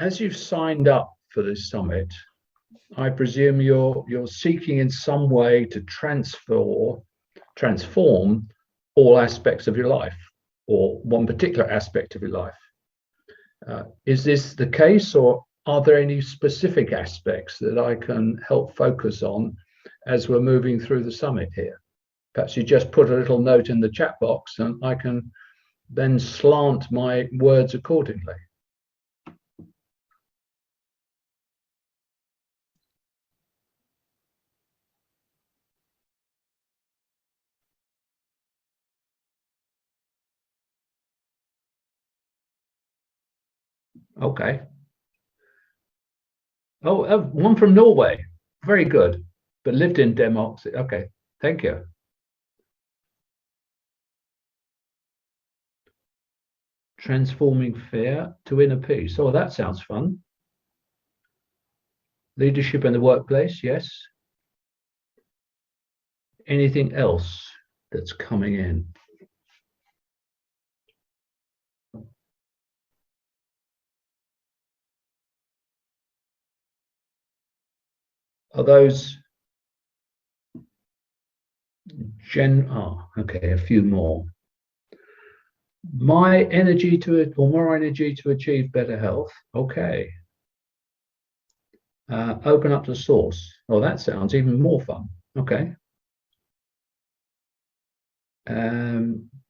as you've signed up for this summit, I presume you're seeking in some way to transform all aspects of your life, or one particular aspect of your life. Is this the case, or are there any specific aspects that I can help focus on as we're moving through the summit here? Perhaps you just put a little note in the chat box and I can then slant my words accordingly. Okay. Oh, one from Norway. Very good. But lived in Denmark. Okay. Thank you. Transforming fear to inner peace. Oh, that sounds fun. Leadership in the workplace. Yes. Anything else that's coming in? Are those okay, a few more. More energy to achieve better health. Okay. Open up to source. Oh, that sounds even more fun. Okay.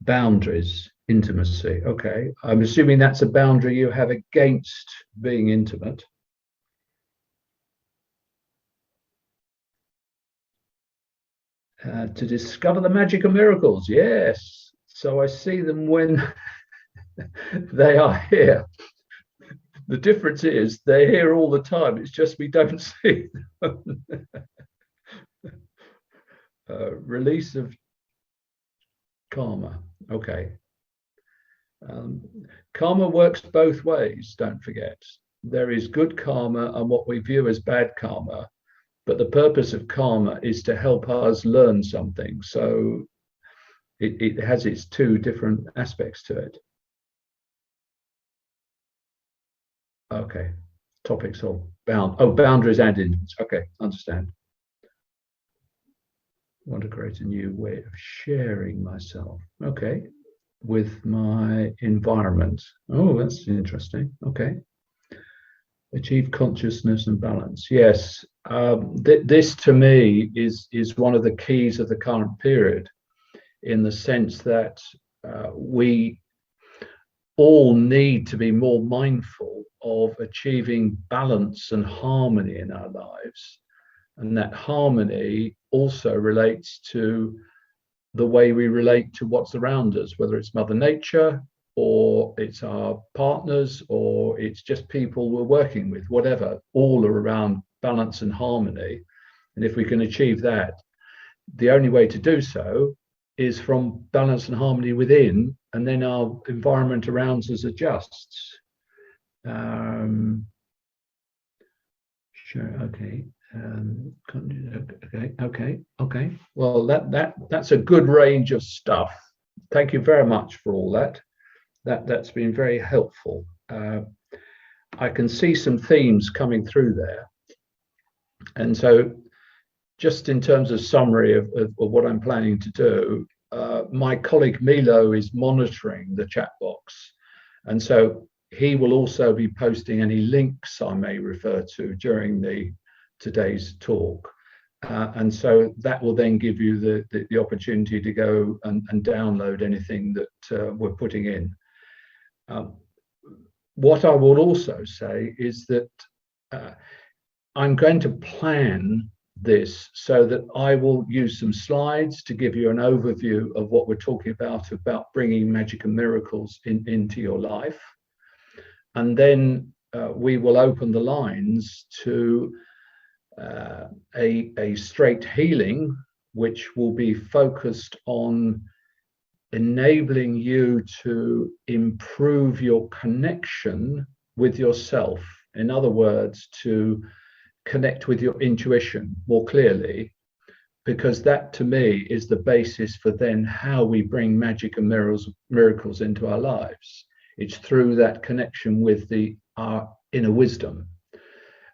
Boundaries, intimacy. Okay. I'm assuming that's a boundary you have against being intimate. To discover the magic of miracles. Yes. So I see them when they are here. The difference is they're here all the time. It's just we don't see them. Release of karma. Okay. Karma works both ways, don't forget. There is good karma and what we view as bad karma. But the purpose of karma is to help us learn something. So it has its two different aspects to it. Okay. Topics of boundaries and influence. Okay, understand. Want to create a new way of sharing myself. Okay. With my environment. Oh, that's interesting. Okay. Achieve consciousness and balance. Yes, this to me is one of the keys of the current period, in the sense that we all need to be more mindful of achieving balance and harmony in our lives, and that harmony also relates to the way we relate to what's around us, whether it's Mother Nature, or it's our partners, or it's just people we're working with, whatever, all are around balance and harmony. And if we can achieve that, the only way to do so is from balance and harmony within, and then our environment around us adjusts. Sure, okay. Okay. Well, that's a good range of stuff. Thank you very much for all that. That's been very helpful. I can see some themes coming through there. And so just in terms of summary of what I'm planning to do, my colleague Milo is monitoring the chat box. And so he will also be posting any links I may refer to during today's talk. And so that will then give you the opportunity to go and download anything that we're putting in. What I will also say is that I'm going to plan this so that I will use some slides to give you an overview of what we're talking about bringing magic and miracles into your life. And then we will open the lines to a straight healing, which will be focused on enabling you to improve your connection with yourself. In other words, to connect with your intuition more clearly, because that to me is the basis for then how we bring magic and miracles into our lives. It's through that connection with our inner wisdom.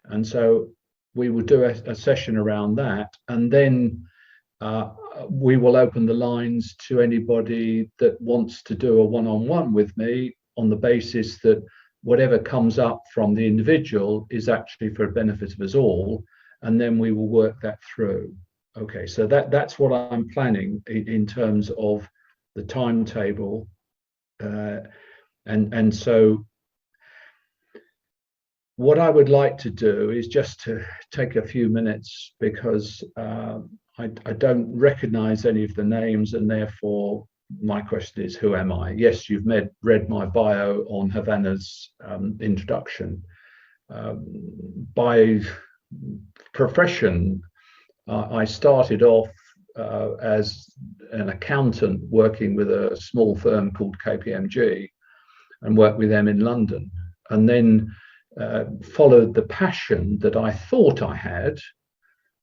And so we will do a session around that, and then we will open the lines to anybody that wants to do a one-on-one with me, on the basis that whatever comes up from the individual is actually for the benefit of us all, and then we will work that through. Okay, so that's what I'm planning in terms of the timetable, and so what I would like to do is just to take a few minutes, because I don't recognize any of the names, and therefore my question is, who am I? Yes, you've read my bio on Havanna's introduction. By profession, I started off as an accountant working with a small firm called KPMG, and worked with them in London, and then followed the passion that I thought I had,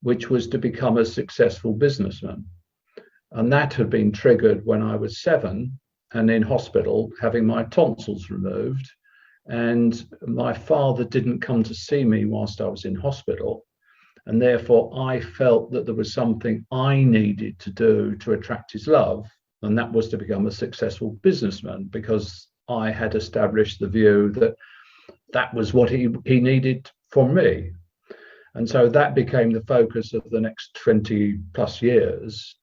which was to become a successful businessman. And that had been triggered when I was 7 and in hospital having my tonsils removed. And my father didn't come to see me whilst I was in hospital. And therefore, I felt that there was something I needed to do to attract his love. And that was to become a successful businessman, because I had established the view that that was what he needed for me. And so that became the focus of the next 20 plus years.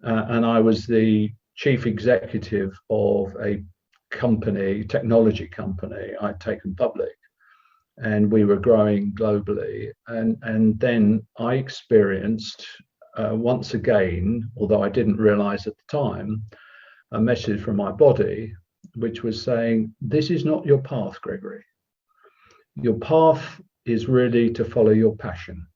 And I was the chief executive of a company, technology company I'd taken public, and we were growing globally. And then I experienced, once again, although I didn't realize at the time, a message from my body, which was saying, this is not your path, Gregory. Your path is really to follow your passion.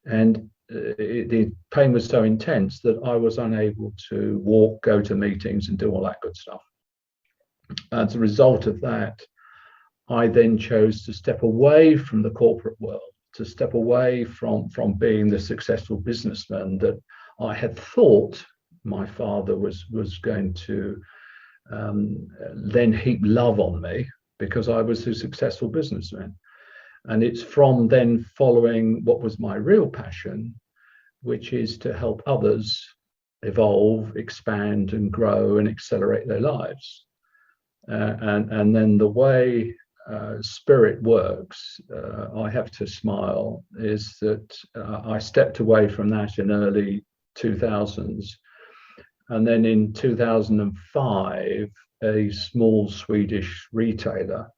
And the pain was so intense that I was unable to walk, go to meetings, and do all that good stuff. As a result of that, I then chose to step away from the corporate world, to step away from being the successful businessman that I had thought my father was going to then heap love on me, because I was a successful businessman. And it's from then following what was my real passion, which is to help others evolve, expand, and grow and accelerate their lives. And then the way spirit works, I have to smile, is that I stepped away from that in early 2000s. And then in 2005, a small Swedish retailer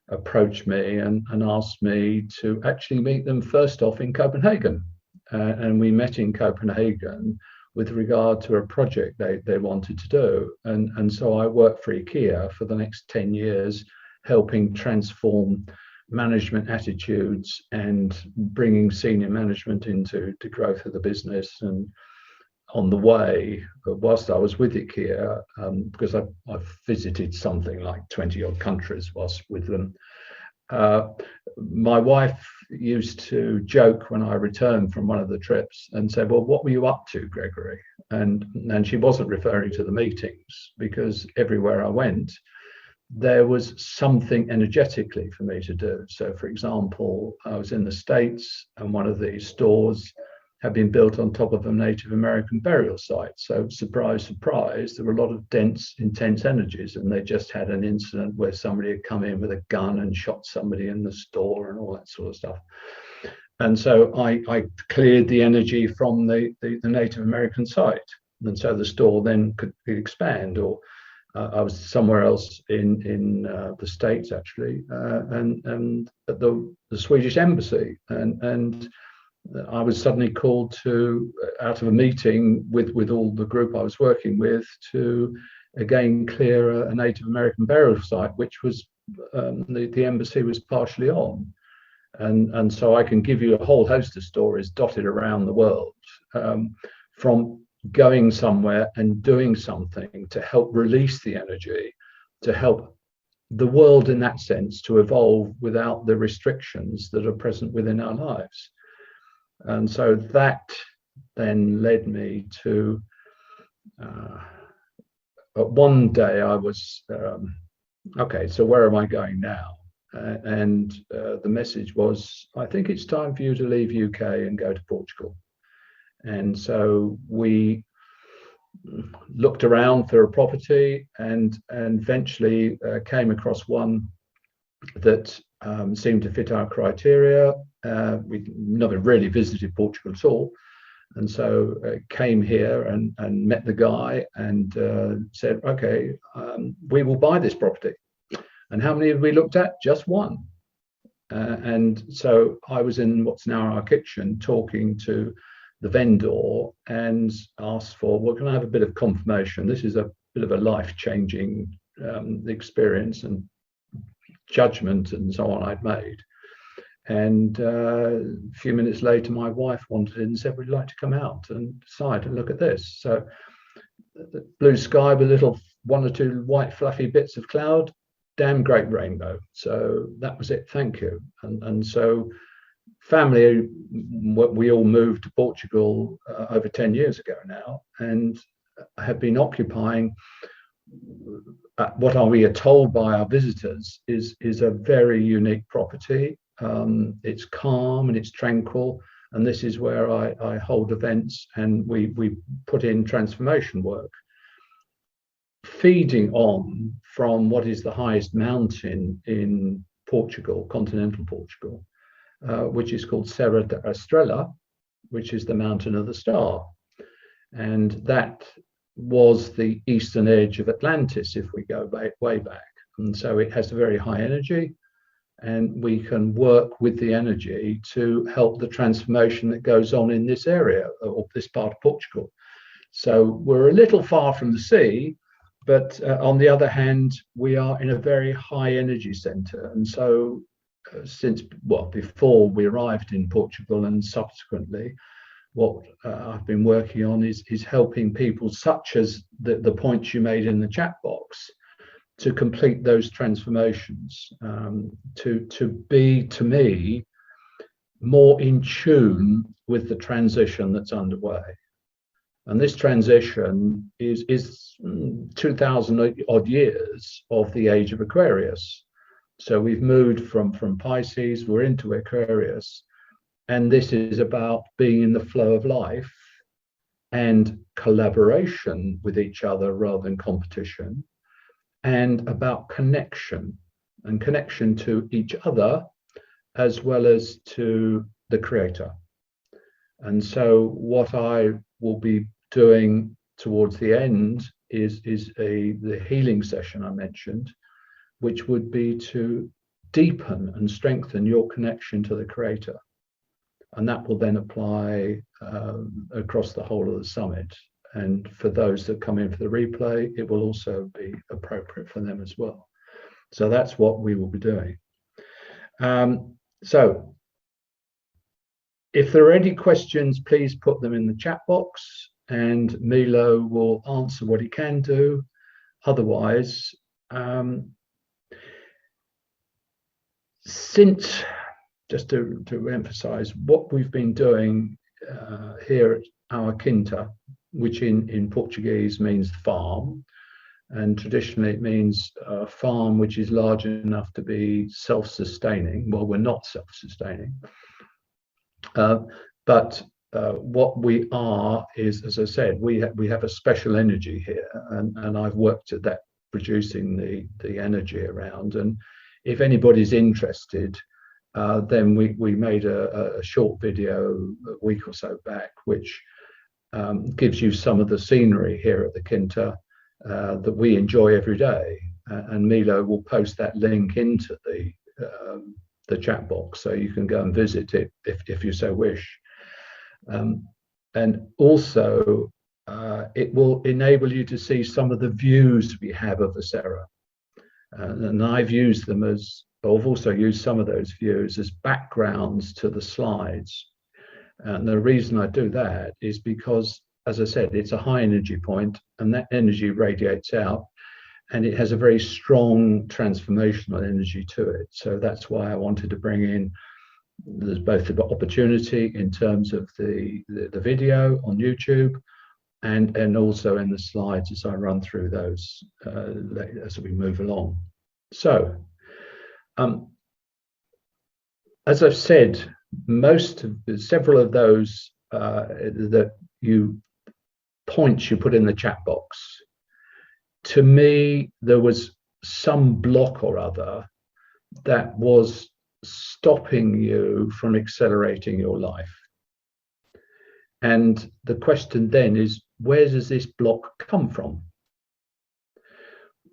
approached me and asked me to actually meet them first off in Copenhagen. And we met in Copenhagen with regard to a project they wanted to do. And so I worked for IKEA for the next 10 years, helping transform management attitudes and bringing senior management into the growth of the business. And on the way, whilst I was with IKEA, because I've visited something like 20 odd countries whilst with them, my wife used to joke when I returned from one of the trips and said, well, what were you up to, Gregory? And she wasn't referring to the meetings, because everywhere I went, there was something energetically for me to do. So, for example, I was in the States, and one of these stores had been built on top of a Native American burial site. So surprise, surprise, there were a lot of dense, intense energies, and they just had an incident where somebody had come in with a gun and shot somebody in the store and all that sort of stuff. And so I cleared the energy from the Native American site. And so the store then could expand. Or I was somewhere else in the States, actually, and at the Swedish embassy. And I was suddenly called to, out of a meeting with all the group I was working with, to again clear a Native American burial site, which was the embassy was partially on. And so I can give you a whole host of stories dotted around the world, from going somewhere and doing something to help release the energy, to help the world in that sense to evolve without the restrictions that are present within our lives. And so that then led me to, one day I was, okay, so where am I going now? and the message was, I think it's time for you to leave UK and go to Portugal. And so we looked around for a property and eventually came across one that seemed to fit our criteria. We'd never really visited Portugal at all. And so came here and met the guy and said, okay, we will buy this property. And how many have we looked at? Just one. And so I was in what's now our kitchen talking to the vendor and asked for, well, can I have a bit of confirmation? This is a bit of a life-changing experience and judgment and so on I'd made. And a few minutes later, my wife wanted it and said, would you like to come out and decide and look at this? So the blue sky with little one or two white fluffy bits of cloud, damn great rainbow. So that was it, thank you. And so family, we all moved to Portugal over 10 years ago now, and have been occupying what we are told by our visitors is a very unique property. It's calm and it's tranquil, and this is where I hold events, and we put in transformation work, feeding on from what is the highest mountain in Portugal, continental Portugal, which is called Serra da Estrela, which is the mountain of the star. And that was the eastern edge of Atlantis, if we go way back. And so it has a very high energy, and we can work with the energy to help the transformation that goes on in this area or this part of Portugal. So we're a little far from the sea, but on the other hand, we are in a very high energy center. And so before we arrived in Portugal and subsequently, what I've been working on is helping people such as the points you made in the chat box to complete those transformations, to be, to me, more in tune with the transition that's underway. And this transition is 2,000 odd years of the age of Aquarius. So we've moved from Pisces, we're into Aquarius, and this is about being in the flow of life and collaboration with each other rather than competition, and about connection to each other as well as to the creator. And so what I will be doing towards the end is the healing session I mentioned, which would be to deepen and strengthen your connection to the creator. And that will then apply across the whole of the summit. And for those that come in for the replay, it will also be appropriate for them as well. So that's what we will be doing. So if there are any questions, please put them in the chat box and Milo will answer what he can do. Otherwise, since, just to emphasize, what we've been doing here at our quinta, which in Portuguese means farm, and traditionally it means a farm which is large enough to be self-sustaining. Well, we're not self-sustaining, but what we are is, as I said, we have a special energy here, and I've worked at that, producing the energy around. And if anybody's interested, then we made a short video a week or so back, which gives you some of the scenery here at the quinta that we enjoy every day. And Milo will post that link into the chat box, so you can go and visit it if you so wish. And also, it will enable you to see some of the views we have of the Serra. And I've used them I've also used some of those views as backgrounds to the slides. And the reason I do that is because, as I said, it's a high energy point, and that energy radiates out, and it has a very strong transformational energy to it. So that's why I wanted to bring in, there's both the opportunity in terms of the video on YouTube, and also in the slides as I run through those as we move along. So as I've said, several of those points you put in the chat box, to me, there was some block or other that was stopping you from accelerating your life. And the question then is, where does this block come from?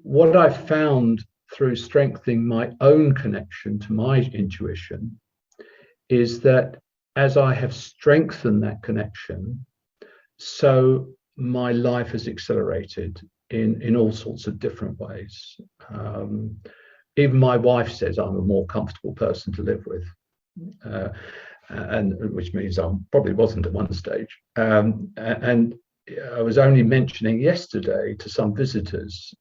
What I found through strengthening my own connection to my intuition is that as I have strengthened that connection, so my life has accelerated in all sorts of different ways. Even my wife says I'm a more comfortable person to live with, and which means I probably wasn't at one stage. And I was only mentioning yesterday to some visitors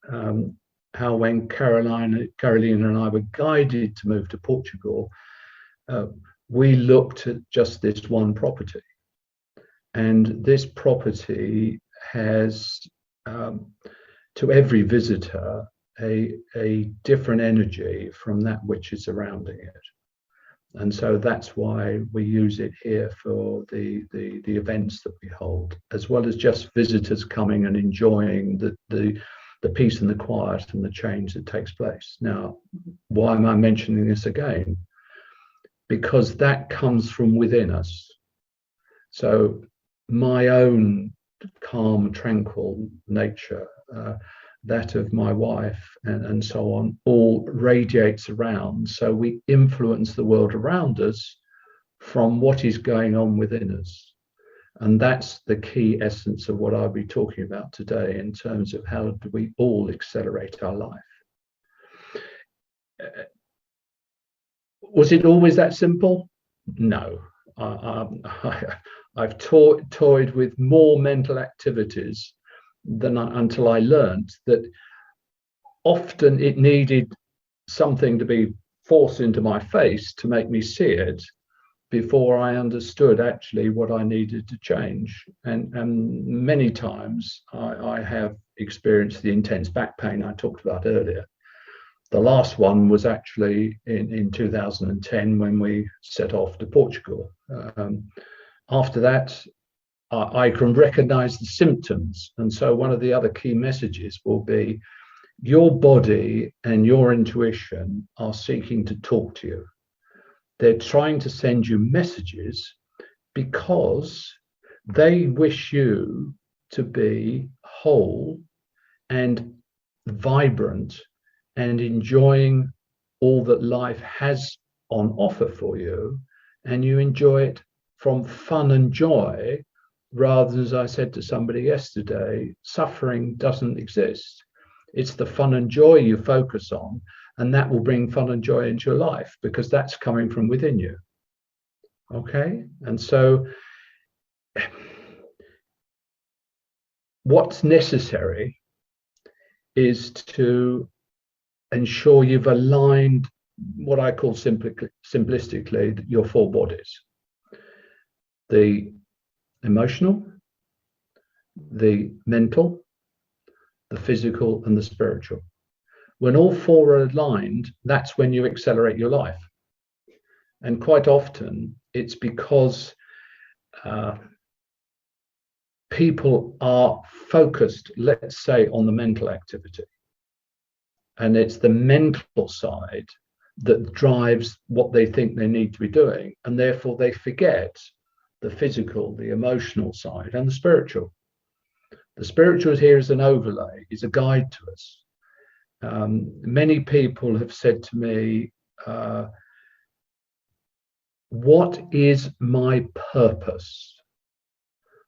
how when Carolina and I were guided to move to Portugal, we looked at just this one property. And this property has, to every visitor, a different energy from that which is surrounding it. And so that's why we use it here for the events that we hold, as well as just visitors coming and enjoying the peace and the quiet and the change that takes place. Now, why am I mentioning this again? Because that comes from within us. So my own calm, tranquil nature, that of my wife, and so on, all radiates around. So we influence the world around us from what is going on within us. And that's the key essence of what I'll be talking about today in terms of how do we all accelerate our life. Was it always that simple? No. I've toyed with more mental activities until I learned that often it needed something to be forced into my face to make me see it before I understood actually what I needed to change. And many times I have experienced the intense back pain I talked about earlier. The last one was actually in 2010 when we set off to Portugal. After that, I can recognize the symptoms. And so one of the other key messages will be your body and your intuition are seeking to talk to you. They're trying to send you messages because they wish you to be whole and vibrant and enjoying all that life has on offer for you, and you enjoy it from fun and joy, rather than, as I said to somebody yesterday, suffering doesn't exist. It's the fun and joy you focus on, and that will bring fun and joy into your life because that's coming from within you. Okay? And so what's necessary is to ensure you've aligned what I call simplistically your four bodies: the emotional, the mental, the physical, and the spiritual. When all four are aligned, that's when you accelerate your life. And quite often it's because people are focused, let's say, on the mental activity. And it's the mental side that drives what they think they need to be doing. And therefore they forget the physical, the emotional side, and the spiritual. The spiritual is here as an overlay, is a guide to us. Many people have said to me, what is my purpose?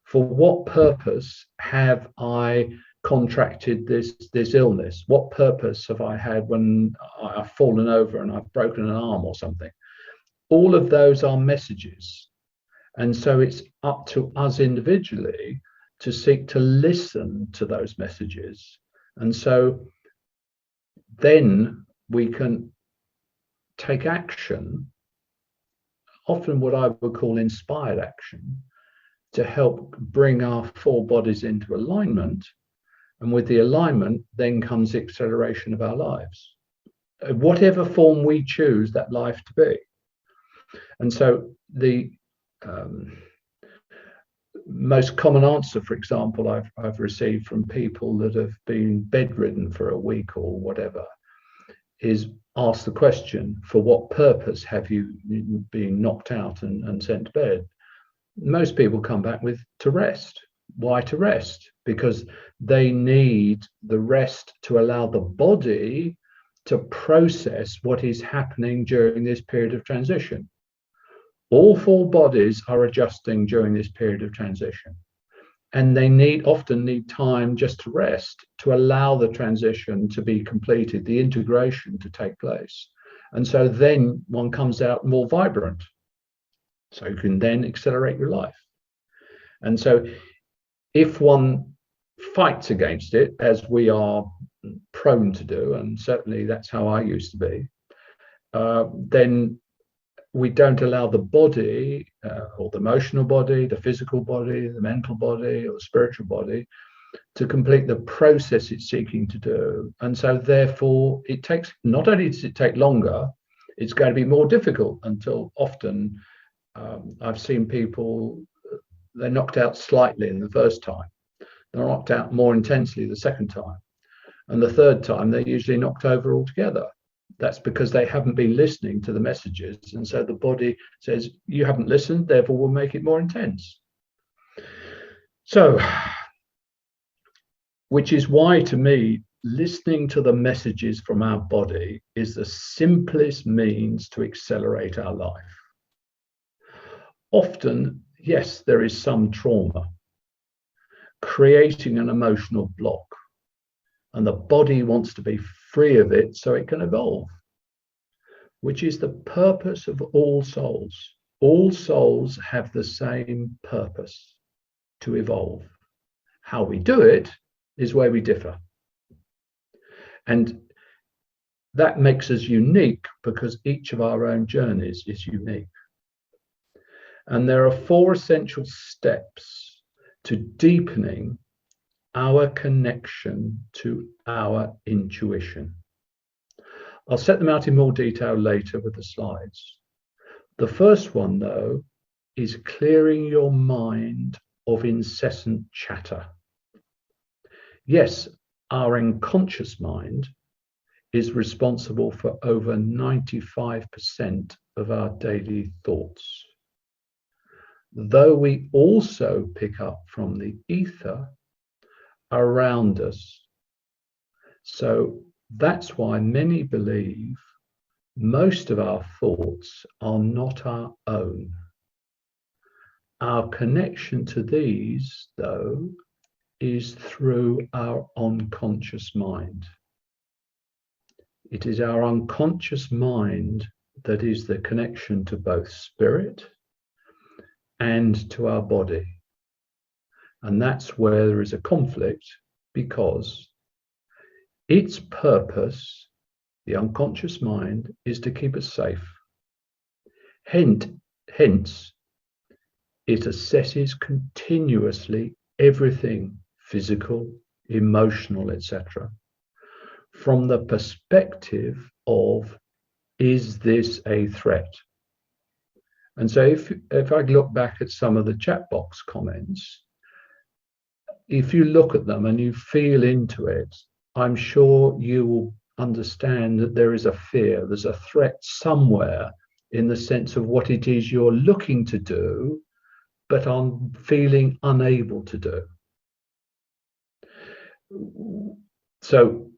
For what purpose have I contracted this illness? What purpose have I had when I've fallen over and I've broken an arm or something? All of those are messages. And so it's up to us individually to seek to listen to those messages. And so then we can take action, often what I would call inspired action, to help bring our four bodies into alignment. And with the alignment, then comes the acceleration of our lives, whatever form we choose that life to be. And so the most common answer, for example, I've received from people that have been bedridden for a week or whatever, is ask the question, for what purpose have you been knocked out and sent to bed? Most people come back with to rest. Why to rest? Because they need the rest to allow the body to process what is happening during this period of transition. All four bodies are adjusting during this period of transition, and they often need time just to rest, to allow the transition to be completed, the integration to take place. And so then one comes out more vibrant. So you can then accelerate your life. And so if one fights against it, as we are prone to do, and certainly that's how I used to be, then we don't allow the body, or the emotional body, the physical body, the mental body, or the spiritual body, to complete the process it's seeking to do. And so therefore it takes, not only does it take longer, it's going to be more difficult, until often I've seen people, they're knocked out slightly in the first time, they're knocked out more intensely the second time, and the third time they're usually knocked over altogether. That's because they haven't been listening to the messages, and so the body says, you haven't listened, therefore we'll make it more intense. So, which is why, to me, listening to the messages from our body is the simplest means to accelerate our life. Often, yes, there is some trauma creating an emotional block, and the body wants to be free of it so it can evolve, which is the purpose of all souls. All souls have the same purpose, to evolve. How we do it is where we differ. And that makes us unique, because each of our own journeys is unique. And there are 4 essential steps to deepening our connection to our intuition. I'll set them out in more detail later with the slides. The first one, though, is clearing your mind of incessant chatter. Yes, our unconscious mind is responsible for over 95% of our daily thoughts, though we also pick up from the ether around us. So that's why many believe most of our thoughts are not our own. Our connection to these, though, is through our unconscious mind. It is our unconscious mind that is the connection to both spirit and to our body. And that's where there is a conflict, because its purpose, the unconscious mind, is to keep us safe. Hence, it assesses continuously everything, physical, emotional, etc., from the perspective of, is this a threat? And so if I look back at some of the chat box comments, if you look at them and you feel into it, I'm sure you will understand that there is a fear, there's a threat somewhere, in the sense of what it is you're looking to do, but I'm feeling unable to do. So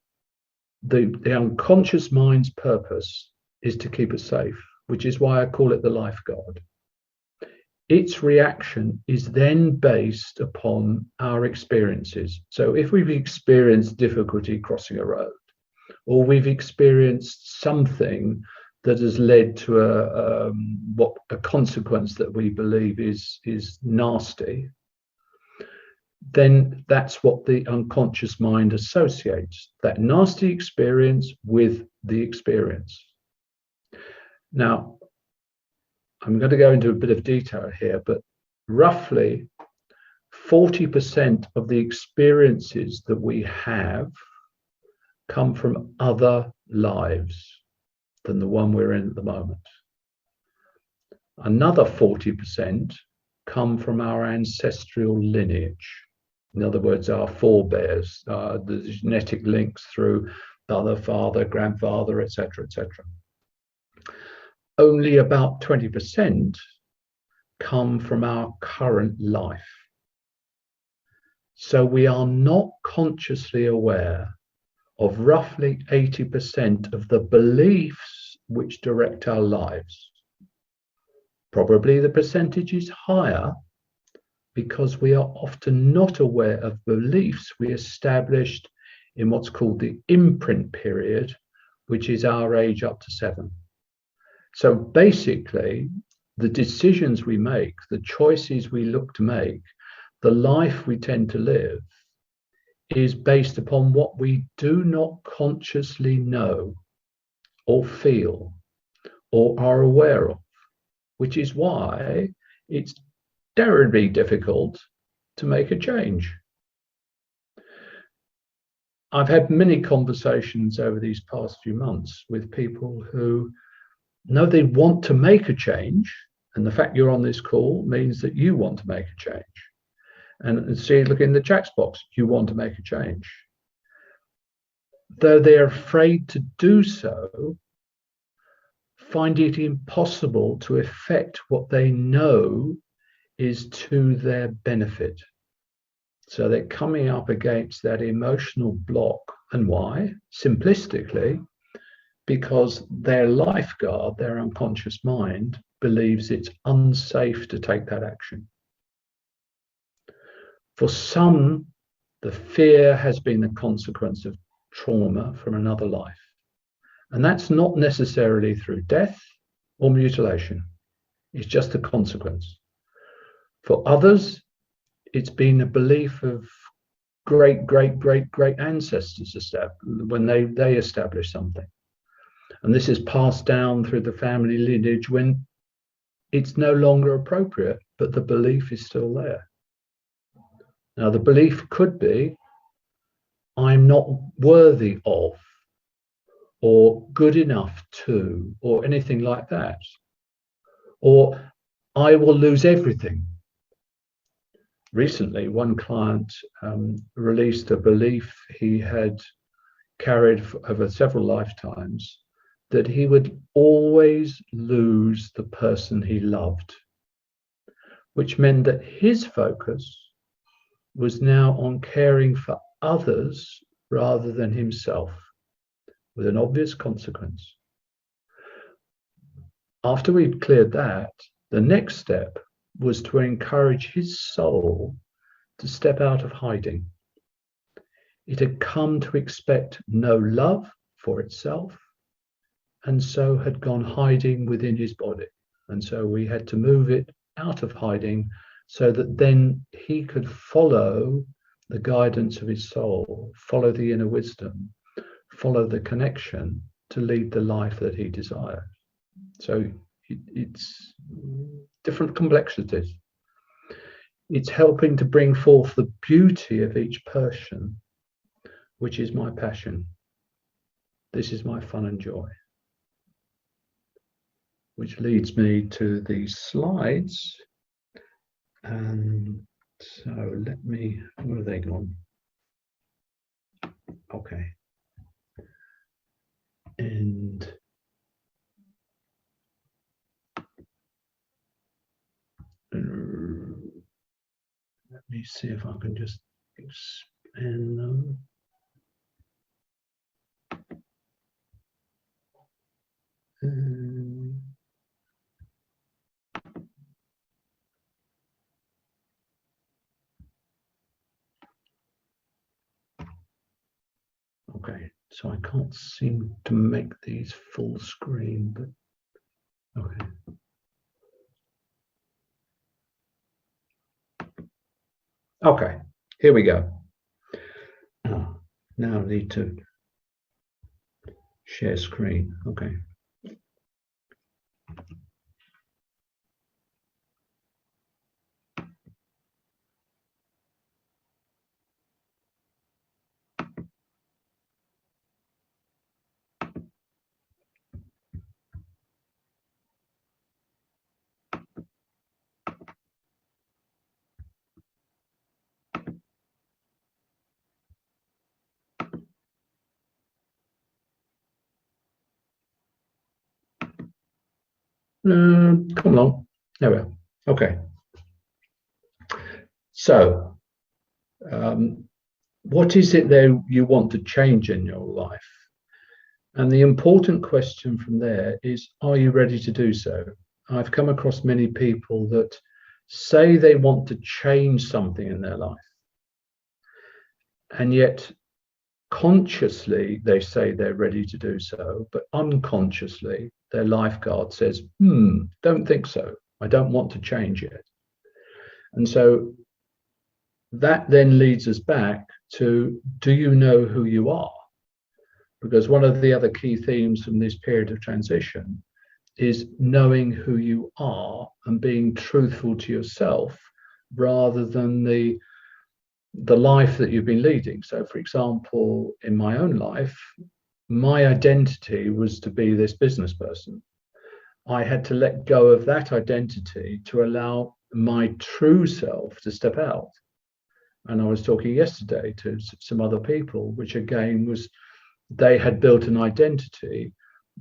the unconscious mind's purpose is to keep us safe, which is why I call it the lifeguard. Its reaction is then based upon our experiences. So if we've experienced difficulty crossing a road, or we've experienced something that has led to a consequence that we believe is nasty, then that's what the unconscious mind associates, that nasty experience with the experience. Now, I'm going to go into a bit of detail here, but roughly 40% of the experiences that we have come from other lives than the one we're in at the moment. Another 40% come from our ancestral lineage. In other words, our forebears, the genetic links through mother, father, grandfather, etc., etc. Only about 20% come from our current life. So we are not consciously aware of roughly 80% of the beliefs which direct our lives. Probably the percentage is higher because we are often not aware of beliefs we established in what's called the imprint period, which is our age up to 7. So basically, the decisions we make, the choices we look to make, the life we tend to live is based upon what we do not consciously know or feel or are aware of, which is why it's terribly difficult to make a change. I've had many conversations over these past few months with people who know they want to make a change, and the fact you're on this call means that you want to make a change. And see, look in the chat box, you want to make a change. Though they're afraid to do so, find it impossible to effect what they know is to their benefit. So they're coming up against that emotional block. And why? Simplistically, because their lifeguard, their unconscious mind, believes it's unsafe to take that action. For some, the fear has been the consequence of trauma from another life. And that's not necessarily through death or mutilation. It's just a consequence. For others, it's been a belief of great ancestors when they established something. And this is passed down through the family lineage when it's no longer appropriate, but the belief is still there. Now, the belief could be, I'm not worthy of, or good enough to, or anything like that. Or I will lose everything. Recently, one client released a belief he had carried over several lifetimes that he would always lose the person he loved, which meant that his focus was now on caring for others rather than himself, with an obvious consequence. After we'd cleared that, the next step was to encourage his soul to step out of hiding. It had come to expect no love for itself, and so had gone hiding within his body. And so we had to move it out of hiding so that then he could follow the guidance of his soul, follow the inner wisdom, follow the connection to lead the life that he desired. So it's different complexities. It's helping to bring forth the beauty of each person, which is my passion. This is my fun and joy. Which leads me to these slides. And so let me, where are they gone? Okay. And let me see if I can just expand them. Okay, so I can't seem to make these full screen, but okay. Okay, here we go. Now I need to share screen. Okay. Come along. There we are. Okay. So, what is it that you want to change in your life? And the important question from there is, are you ready to do so? I've come across many people that say they want to change something in their life, and yet consciously they say they're ready to do so, but unconsciously their lifeguard says, don't think so. I don't want to change it. And so that then leads us back to, do you know who you are? Because one of the other key themes from this period of transition is knowing who you are and being truthful to yourself rather than the life that you've been leading. So, for example, in my own life, my identity was to be this business person. I had to let go of that identity to allow my true self to step out. And I was talking yesterday to some other people, which again was, they had built an identity,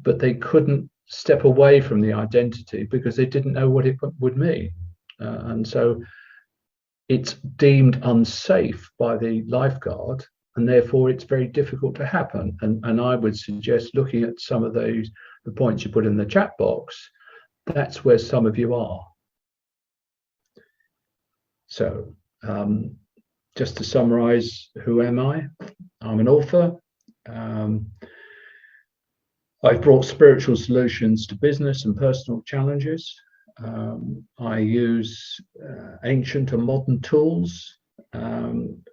but they couldn't step away from the identity because they didn't know what it would mean. And so it's deemed unsafe by the lifeguard, and therefore it's very difficult to happen. And I would suggest, looking at some of the points you put in the chat box, that's where some of you are. So just to summarize, who am I? I'm an author. I've brought spiritual solutions to business and personal challenges. I use ancient and modern tools,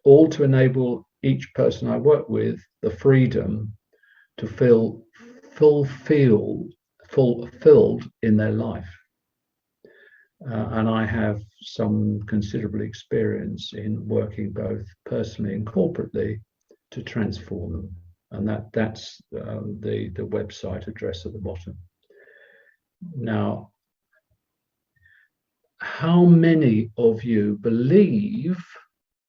all to enable each person I work with the freedom to feel fulfilled in their life. And I have some considerable experience in working both personally and corporately to transform them. And that's the website address at the bottom. Now, how many of you believe,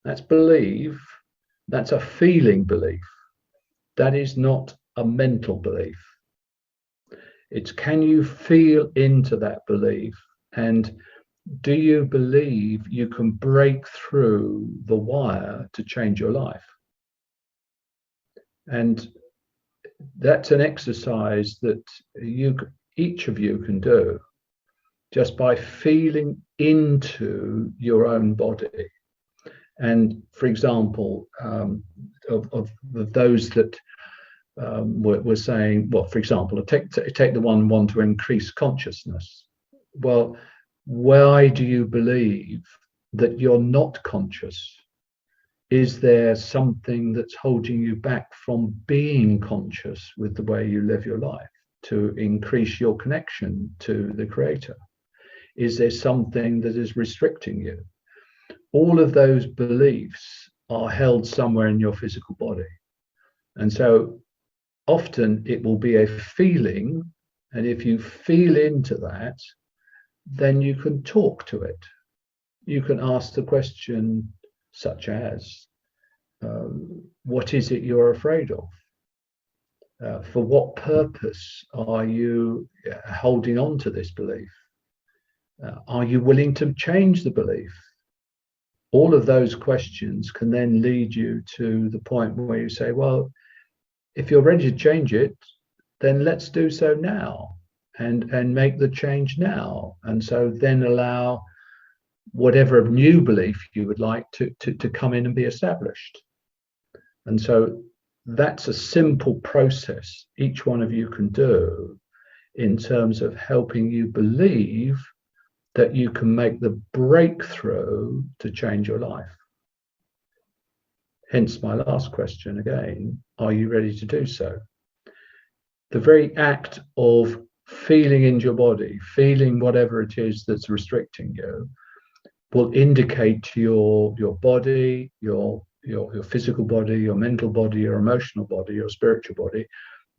that's a feeling belief. That is not a mental belief. It's, can you feel into that belief? And do you believe you can break through the wire to change your life? And that's an exercise that each of you can do just by feeling into your own body. And for example, of those that were saying, well, for example, take the one to increase consciousness. Well, why do you believe that you're not conscious? Is there something that's holding you back from being conscious with the way you live your life to increase your connection to the Creator? Is there something that is restricting you? All of those beliefs are held somewhere in your physical body. And so often it will be a feeling, and if you feel into that, then you can talk to it. You can ask the question such as, what is it you're afraid of? For what purpose are you holding on to this belief? Are you willing to change the belief? All of those questions can then lead you to the point where you say, well, if you're ready to change it, then let's do so now and make the change now. And so then allow whatever new belief you would like to come in and be established. And so that's a simple process each one of you can do in terms of helping you believe that you can make the breakthrough to change your life. Hence my last question again, are you ready to do so? The very act of feeling into your body, feeling whatever it is that's restricting you, will indicate to your body, your physical body, your mental body, your emotional body, your spiritual body,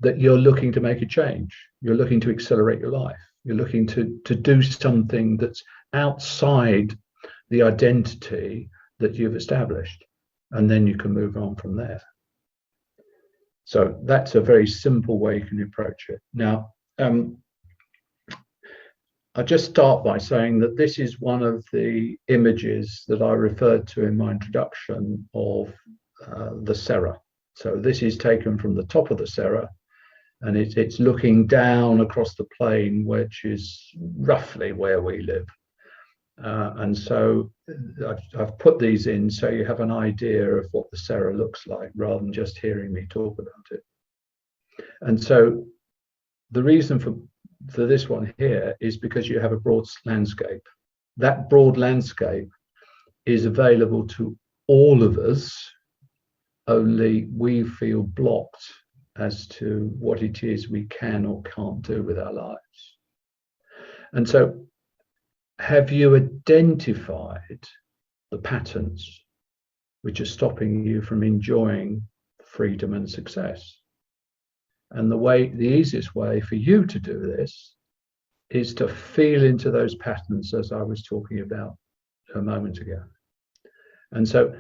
that you're looking to make a change. You're looking to accelerate your life. You're looking to do something that's outside the identity that you've established. And then you can move on from there. So that's a very simple way you can approach it. Now, I'll just start by saying that this is one of the images that I referred to in my introduction of the Serra. So this is taken from the top of the Serra, and it's looking down across the plain, which is roughly where we live. And so I've put these in so you have an idea of what the Serra looks like rather than just hearing me talk about it. And so the reason for this one here is because you have a broad landscape. That broad landscape is available to all of us, only we feel blocked as to what it is we can or can't do with our lives. And so, have you identified the patterns which are stopping you from enjoying freedom and success? And the easiest way for you to do this is to feel into those patterns, as I was talking about a moment ago. And so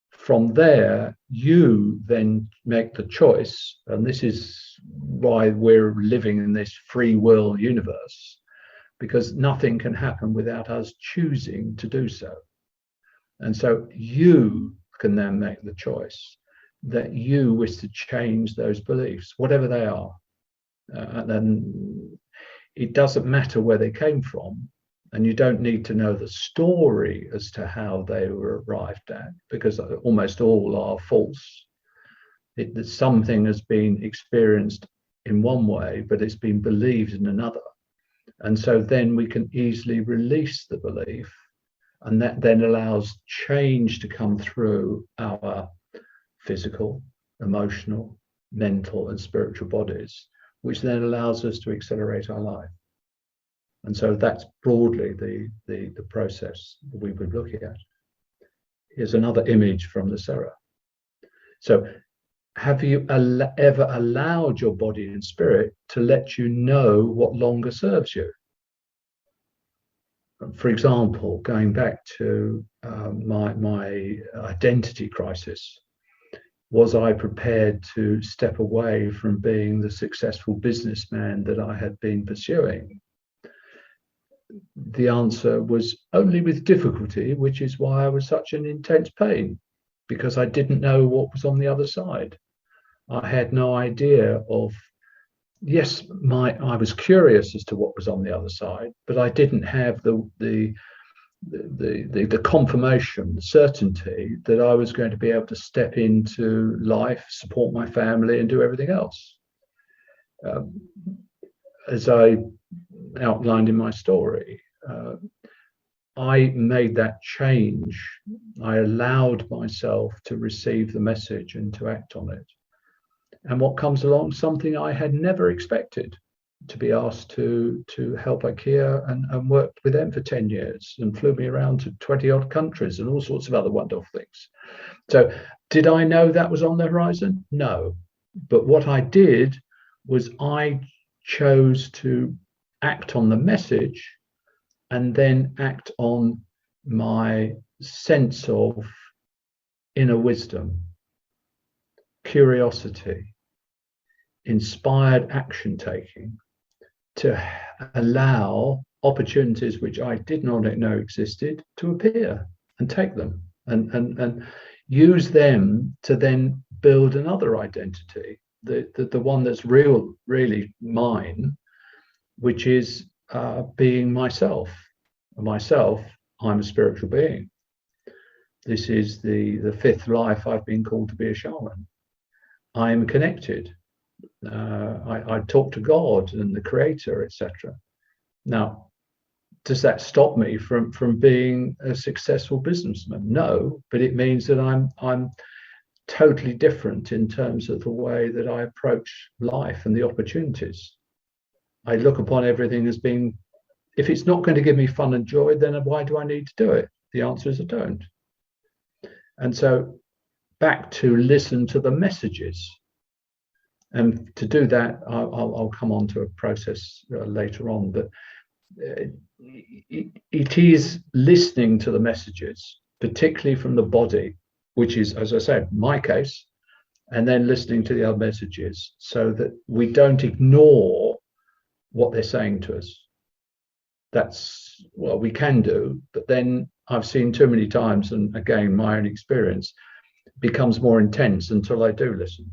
from there, you then make the choice, and this is why we're living in this free will universe, because nothing can happen without us choosing to do so. And so you can then make the choice that you wish to change those beliefs, whatever they are. And then it doesn't matter where they came from, and you don't need to know the story as to how they were arrived at, because almost all are false. Something has been experienced in one way, but it's been believed in another. And so then we can easily release the belief, and that then allows change to come through our physical, emotional, mental, and spiritual bodies, which then allows us to accelerate our life. And so that's broadly the process that we would look at. Here's another image from the Serra. So have you ever allowed your body and spirit to let you know what longer serves you? For example, going back to my identity crisis, was I prepared to step away from being the successful businessman that I had been pursuing? The answer was only with difficulty, which is why I was such an intense pain, because I didn't know what was on the other side. I had no idea of, yes, I was curious as to what was on the other side, but I didn't have the confirmation, the certainty that I was going to be able to step into life, support my family, and do everything else. As I outlined in my story, I made that change. I allowed myself to receive the message and to act on it. And what comes along, something I had never expected, to be asked to help IKEA and worked with them for 10 years and flew me around to 20 odd countries and all sorts of other wonderful things. So did I know that was on the horizon? No. But what I did was I chose to act on the message and then act on my sense of inner wisdom, curiosity, inspired action taking, to allow opportunities which I did not know existed to appear and take them and use them to then build another identity, the one that's really mine, which is being myself. Myself, I'm a spiritual being. This is the fifth life I've been called to be a shaman. I am connected. I talk to God and the Creator, etc. Now, does that stop me from being a successful businessman? No, but it means that I'm totally different in terms of the way that I approach life and the opportunities. I look upon everything as being, if it's not going to give me fun and joy, then why do I need to do it? The answer is I don't. And so back to listen to the messages. And to do that, I'll come on to a process later on, but it is listening to the messages, particularly from the body, which is, as I said, my case, and then listening to the other messages so that we don't ignore what they're saying to us. That's what we can do. But then I've seen too many times, and again, my own experience becomes more intense until I do listen.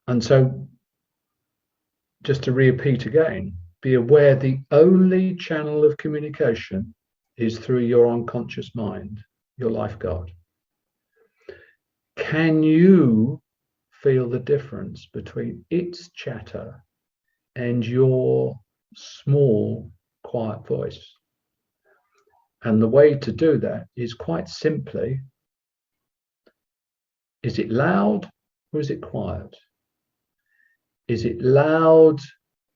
And so, just to repeat again, be aware the only channel of communication is through your unconscious mind, your lifeguard. Can you feel the difference between its chatter and your small, quiet voice? And the way to do that is quite simply, is it loud or is it quiet? Is it loud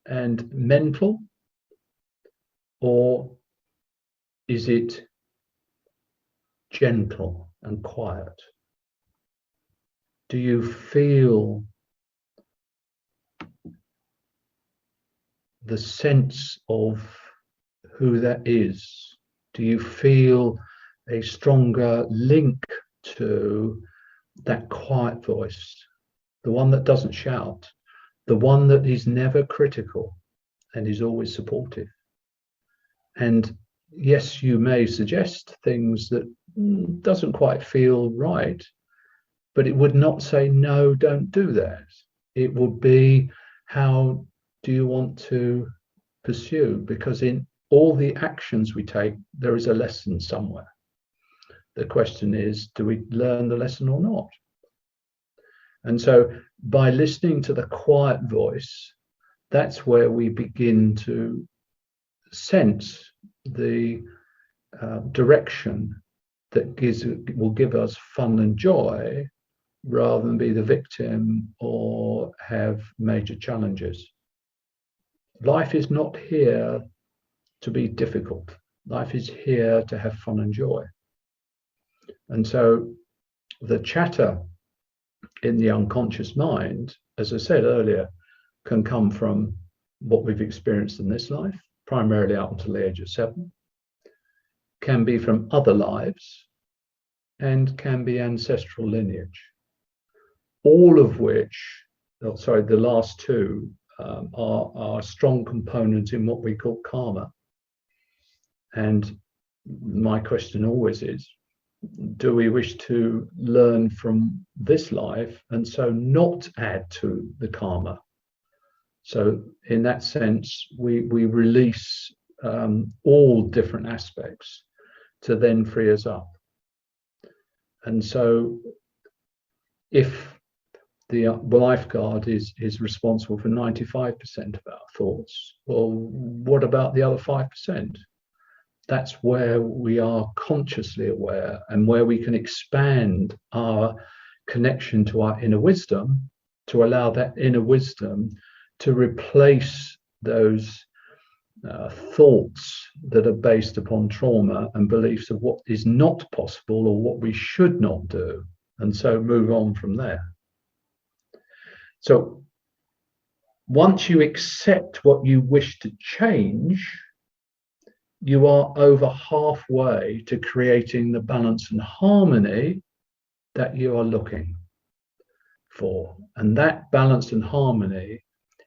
and mental, or is it gentle and quiet? Do you feel the sense of who that is? Do you feel a stronger link to that quiet voice, the one that doesn't shout, the one that is never critical and is always supportive? And yes, you may suggest things that doesn't quite feel right, but it would not say, no, don't do that. It would be, how do you want to pursue? Because in all the actions we take, there is a lesson somewhere. The question is, do we learn the lesson or not? And so by listening to the quiet voice, that's where we begin to sense the direction that will give us fun and joy, rather than be the victim or have major challenges. Life is not here to be difficult. Life is here to have fun and joy. And so the chatter in the unconscious mind, as I said earlier, can come from what we've experienced in this life, primarily up until the age of 7, can be from other lives, and can be ancestral lineage. All of which, the last two are strong components in what we call karma. And my question always is, do we wish to learn from this life and so not add to the karma? So in that sense, we release all different aspects to then free us up. And so if the lifeguard is responsible for 95% of our thoughts, well, what about the other 5%? That's where we are consciously aware, and where we can expand our connection to our inner wisdom, to allow that inner wisdom to replace those thoughts that are based upon trauma and beliefs of what is not possible or what we should not do, and so move on from there. So once you accept what you wish to change, you are over halfway to creating the balance and harmony that you are looking for. And that balance and harmony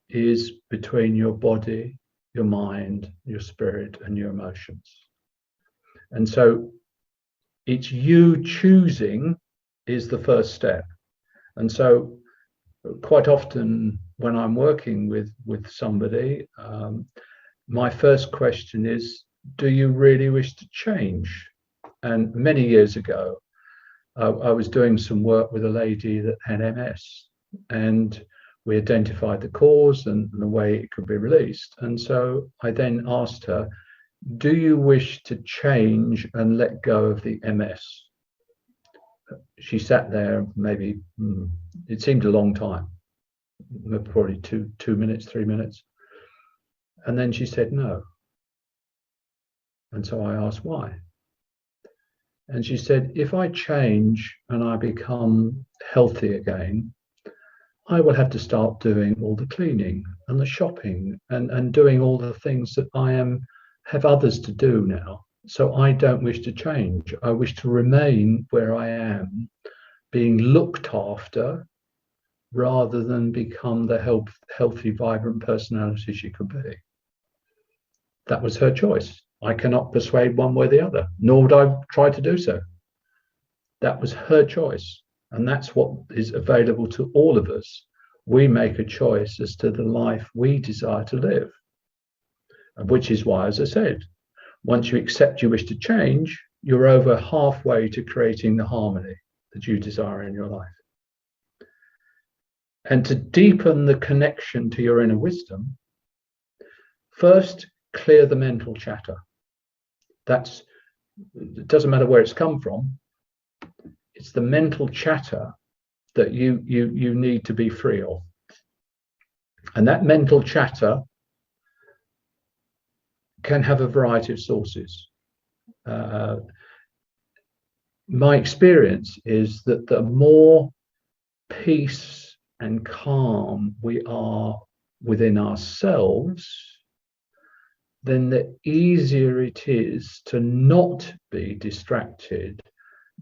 is between your body, your mind, your spirit, and your emotions. And so it's you choosing is the first step. And so quite often when I'm working with somebody, my first question is, do you really wish to change? And many years ago, I was doing some work with a lady that had MS, and we identified the cause and the way it could be released. And so I then asked her, do you wish to change and let go of the MS? She sat there, maybe, it seemed a long time, probably two minutes, 3 minutes. And then she said no. And so I asked why. And she said, if I change and I become healthy again, I will have to start doing all the cleaning and the shopping and doing all the things that have others to do now. So I don't wish to change. I wish to remain where I am, being looked after, rather than become the healthy, vibrant personality she could be. That was her choice. I cannot persuade one way or the other, nor would I try to do so. That was her choice. And that's what is available to all of us. We make a choice as to the life we desire to live, which is why, as I said, once you accept you wish to change, you're over halfway to creating the harmony that you desire in your life. And to deepen the connection to your inner wisdom, first clear the mental chatter. It doesn't matter where it's come from. It's the mental chatter that you need to be free of. And that mental chatter can have a variety of sources. My experience is that the more peace and calm we are within ourselves, then the easier it is to not be distracted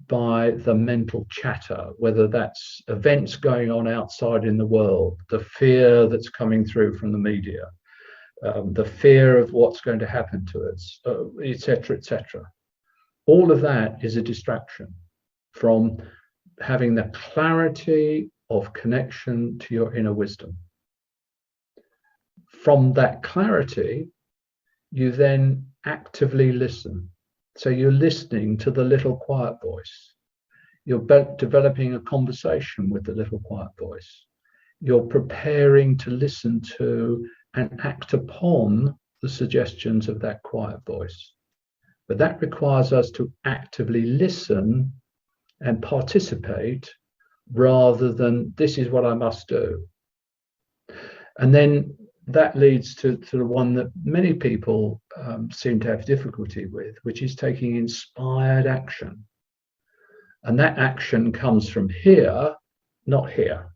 by the mental chatter, whether that's events going on outside in the world, the fear that's coming through from the media, the fear of what's going to happen to us, etc., etc. All of that is a distraction from having the clarity of connection to your inner wisdom. From that clarity, you then actively listen. So you're listening to the little quiet voice. You're developing a conversation with the little quiet voice. You're preparing to listen to and act upon the suggestions of that quiet voice. But that requires us to actively listen and participate rather than this is what I must do. And then that leads to the one that many people seem to have difficulty with, which is taking inspired action. And that action comes from here, not here.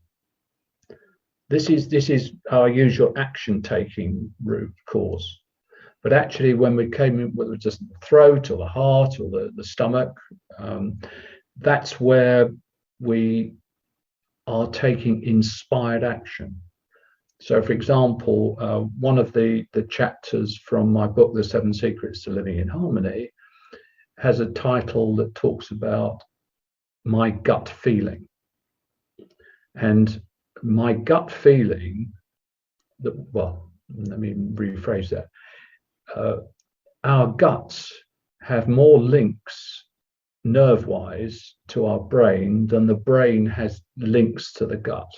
This is our usual action-taking route course. But actually, when we came in, whether it's just the throat or the heart or the stomach, that's where we are taking inspired action. So, for example, one of the chapters from my book, The 7 Secrets to Living in Harmony, has a title that talks about my gut feeling. And my gut feeling, well, let me rephrase that. Our guts have more links nerve-wise to our brain than the brain has links to the gut.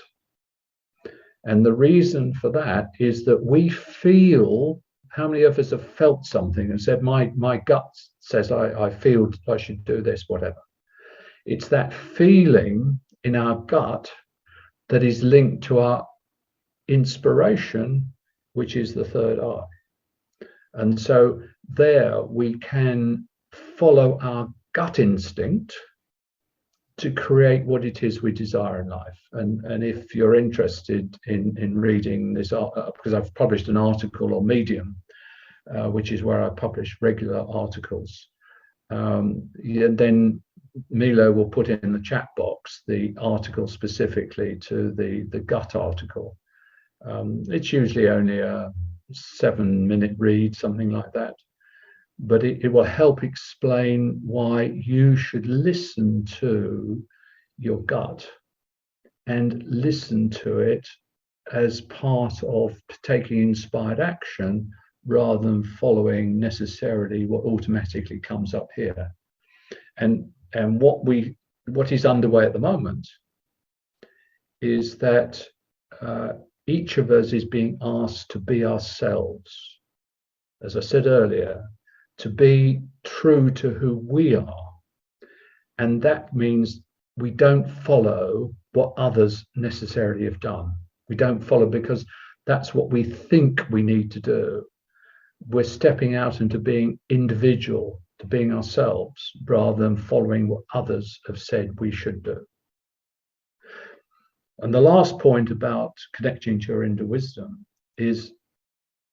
And the reason for that is that we feel, how many of us have felt something and said, my gut says I feel I should do this, whatever. It's that feeling in our gut that is linked to our inspiration, which is the third eye. And so there we can follow our gut instinct to create what it is we desire in life. And if you're interested in reading this, because I've published an article on Medium, which is where I publish regular articles, then Milo will put in the chat box the article specifically to the gut article. It's usually only a 7-minute read, something like that. But it will help explain why you should listen to your gut and listen to it as part of taking inspired action rather than following necessarily what automatically comes up here. And what is underway at the moment is that each of us is being asked to be ourselves. As I said earlier, to be true to who we are. And that means we don't follow what others necessarily have done. We don't follow because that's what we think we need to do. We're stepping out into being individual, to being ourselves, rather than following what others have said we should do. And the last point about connecting to your inner wisdom is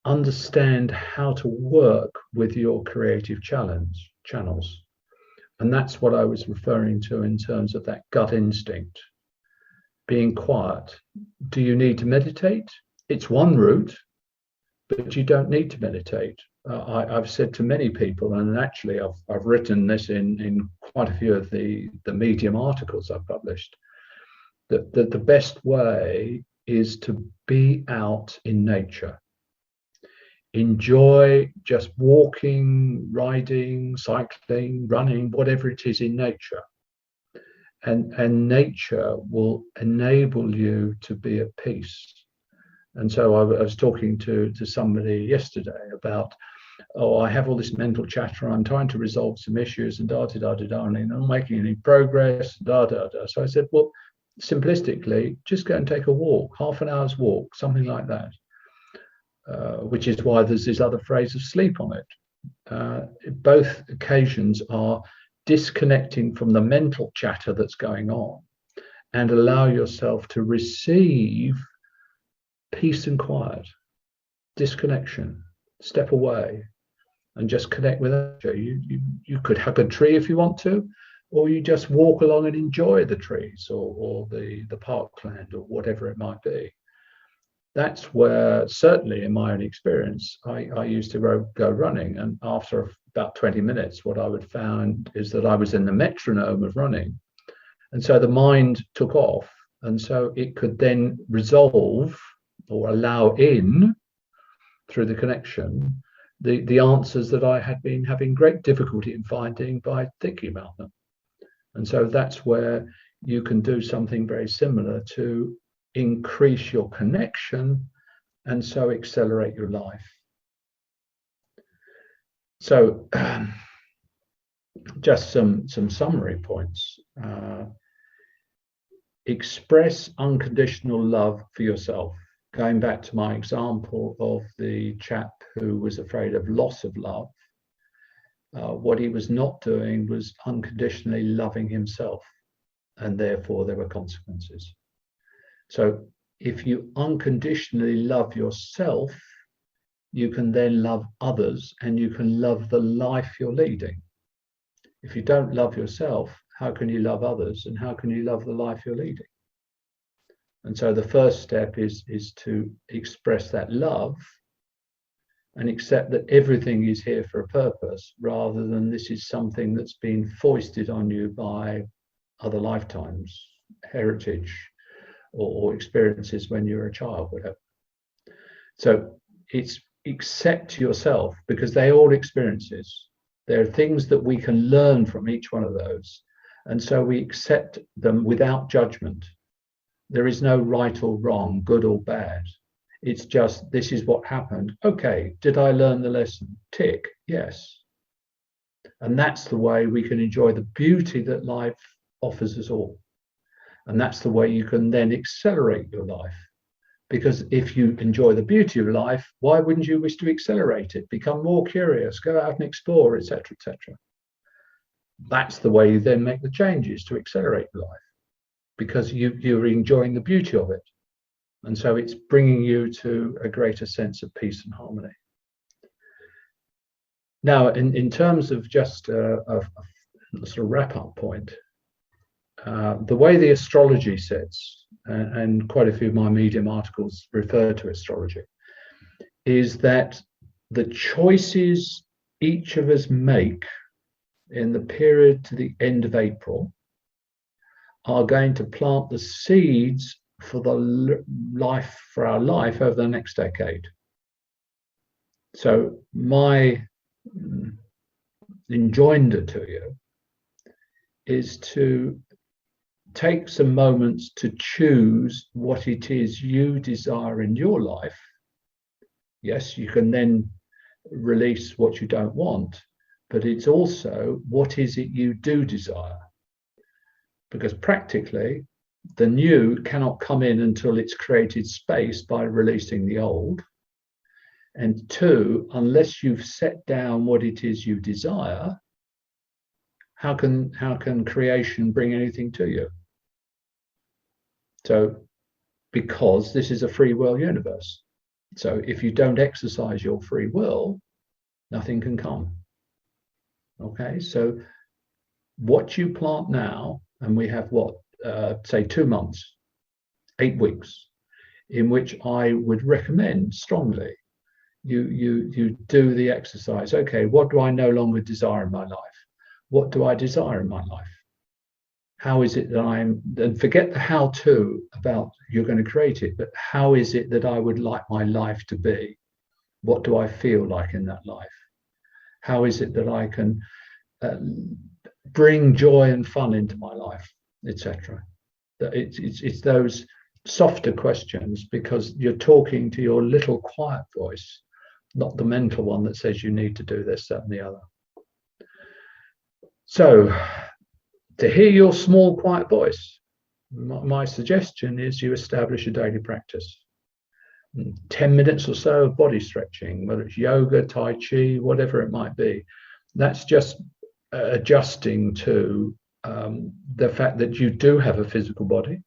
understand how to work with your creative channels. And that's what I was referring to in terms of that gut instinct. Being quiet. Do you need to meditate? It's one route, but you don't need to meditate. I've said to many people, and actually I've written this in quite a few of the Medium articles I've published, that the best way is to be out in nature. Enjoy just walking, riding, cycling, running, whatever it is in nature. And nature will enable you to be at peace. And so I was talking to somebody yesterday about, oh, I have all this mental chatter, I'm trying to resolve some issues and da da da da da, and I'm not making any progress, da da da. So I said, well, simplistically, just go and take a walk, half an hour's walk, something like that. Which is why there's this other phrase of sleep on it. Both occasions are disconnecting from the mental chatter that's going on and allow yourself to receive peace and quiet, disconnection, step away and just connect with nature. You could hug a tree if you want to, or you just walk along and enjoy the trees or the parkland or whatever it might be. That's where, certainly in my own experience, I used to go running, and after about 20 minutes, what I would find is that I was in the metronome of running. And so the mind took off, and so it could then resolve or allow in, through the connection, the answers that I had been having great difficulty in finding by thinking about them. And so that's where you can do something very similar to increase your connection and so accelerate your life. So just some summary points. Express unconditional love for yourself. Going back to my example of the chap who was afraid of loss of love, what he was not doing was unconditionally loving himself, and therefore there were consequences. So if you unconditionally love yourself, you can then love others and you can love the life you're leading. If you don't love yourself, how can you love others and how can you love the life you're leading? And so the first step is to express that love and accept that everything is here for a purpose, rather than this is something that's been foisted on you by other lifetimes, heritage, or experiences when you were a child, whatever. So it's accept yourself, because they all experiences. There are things that we can learn from each one of those. And so we accept them without judgment. There is no right or wrong, good or bad. It's just, this is what happened. Okay, did I learn the lesson? Tick, yes. And that's the way we can enjoy the beauty that life offers us all. And that's the way you can then accelerate your life. Because if you enjoy the beauty of life, why wouldn't you wish to accelerate it? Become more curious, go out and explore, etc., etc. That's the way you then make the changes to accelerate your life, because you're enjoying the beauty of it. And so it's bringing you to a greater sense of peace and harmony. Now, in terms of just a sort of wrap-up point, the way the astrology sits, and quite a few of my Medium articles refer to astrology, is that the choices each of us make in the period to the end of April are going to plant the seeds for our life over the next decade. So my enjoinder to you is to take some moments to choose what it is you desire in your life. Yes, you can then release what you don't want, but it's also what is it you do desire. Because practically, the new cannot come in until it's created space by releasing the old. And two, unless you've set down what it is you desire, how can creation bring anything to you? So, because this is a free will universe. So if you don't exercise your free will, nothing can come. Okay, so what you plant now, and we have say 2 months, 8 weeks, in which I would recommend strongly you do the exercise. Okay, what do I no longer desire in my life? What do I desire in my life? How is it that and forget the how to about you're going to create it, but how is it that I would like my life to be? What do I feel like in that life? How is it that I can uh, bring joy and fun into my life, etc.? It's those softer questions, because you're talking to your little quiet voice, not the mental one that says you need to do this, that, and the other. So, to hear your small, quiet voice, my suggestion is you establish a daily practice. 10 minutes or so of body stretching, whether it's yoga, Tai Chi, whatever it might be. That's just adjusting to the fact that you do have a physical body,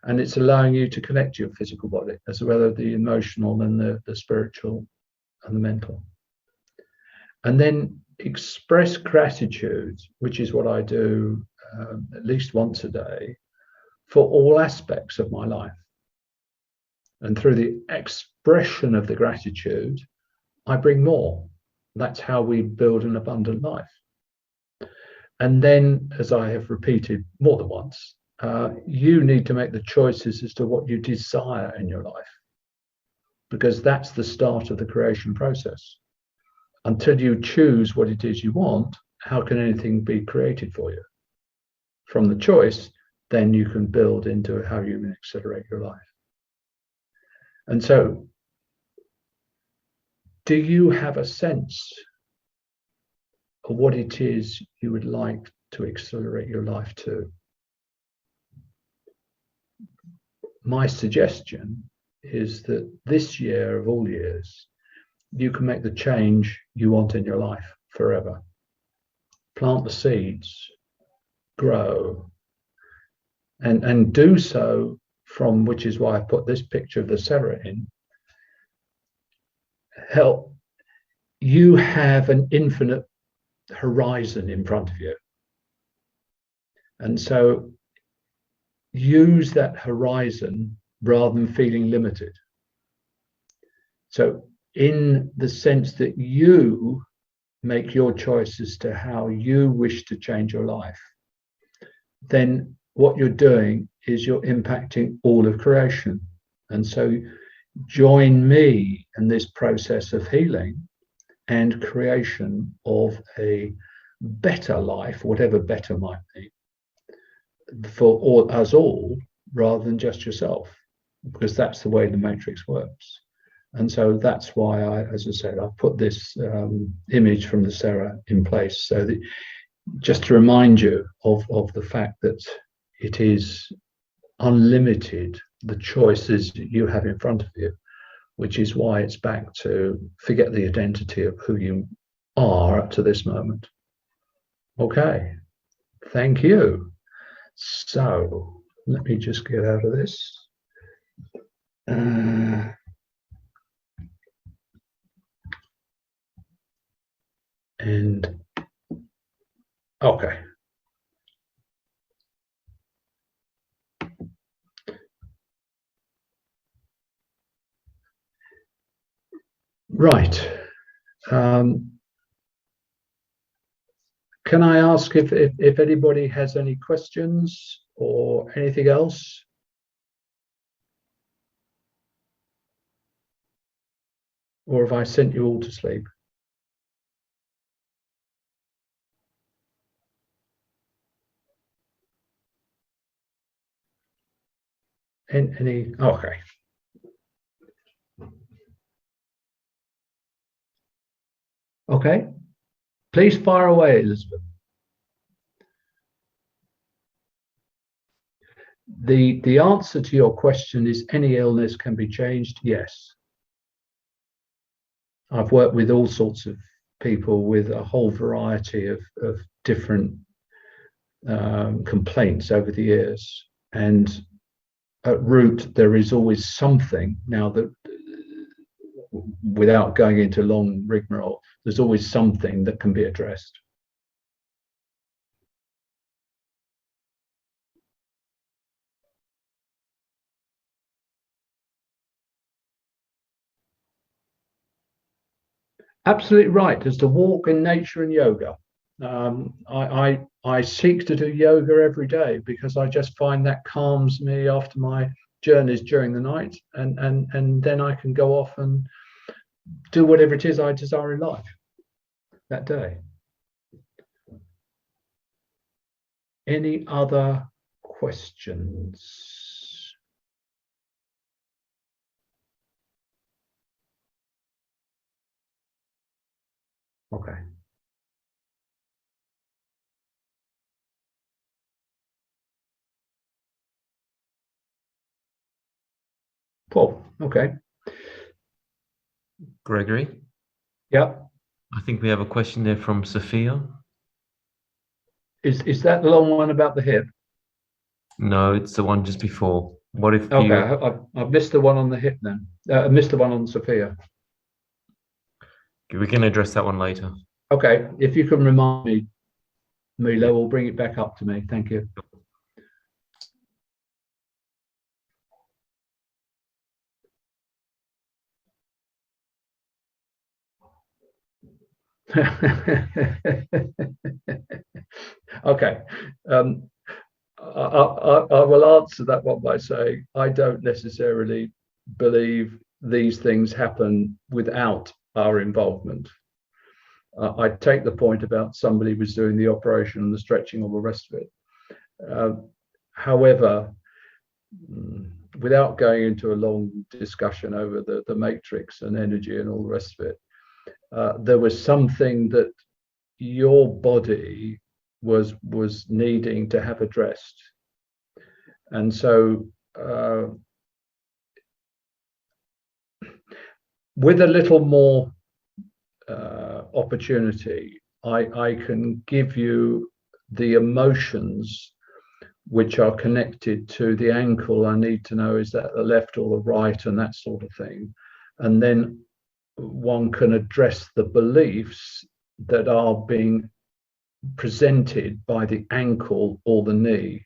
and it's allowing you to connect to your physical body as well as the emotional and the spiritual and the mental. And then express gratitude, which is what I do at least once a day, for all aspects of my life. And through the expression of the gratitude, I bring more. That's how we build an abundant life. And then, as I have repeated more than once, you need to make the choices as to what you desire in your life, because that's the start of the creation process. Until you choose what it is you want, how can anything be created for you? From the choice, then you can build into how you can accelerate your life. And so, do you have a sense of what it is you would like to accelerate your life to? My suggestion is that this year of all years, you can make the change you want in your life forever. Plant the seeds, grow, and do so from, which is why I put this picture of the Serra in. Help, you have an infinite horizon in front of you. And so use that horizon rather than feeling limited. So in the sense that you make your choices to how you wish to change your life, then what you're doing is you're impacting all of creation. And so join me in this process of healing and creation of a better life, whatever better might be, for us all, rather than just yourself, because that's the way the matrix works. And so that's why as I said, I put this image from the Serra in place, so that just to remind you of the fact that it is unlimited, the choices you have in front of you, which is why it's back to forget the identity of who you are up to this moment. Okay, thank you. So let me just get out of this. And okay. Right. Can I ask if anybody has any questions or anything else? Or have I sent you all to sleep? Any? Okay. Okay. Please fire away, Elizabeth. The answer to your question is any illness can be changed. Yes. I've worked with all sorts of people with a whole variety of different complaints over the years. And at root, there is always something now that, without going into long rigmarole, there's always something that can be addressed. Absolutely right. There's the walk in nature and yoga. I seek to do yoga every day because I just find that calms me after my journeys during the night, and then I can go off and do whatever it is I desire in life that day. Any other questions? Okay. Paul. Okay. Gregory, Yep. I think we have a question there from Sophia. Is that the long one about the hip? No, it's the one just before. What if Okay, you, I've missed the one on the hip then. I missed the one on Sophia. we can address that one later. Okay, if you can remind me, Yeah. Milo will bring it back up to me. Thank you. Okay. Um, I will answer that one by saying I don't necessarily believe these things happen without our involvement. I take the point about somebody was doing the operation and the stretching, all the rest of it. However, without going into a long discussion over the matrix and energy and all the rest of it, there was something that your body was needing to have addressed, and so with a little more opportunity, I can give you the emotions which are connected to the ankle. I need to know, is that the left or the right, and that sort of thing. And then one can address the beliefs that are being presented by the ankle or the knee.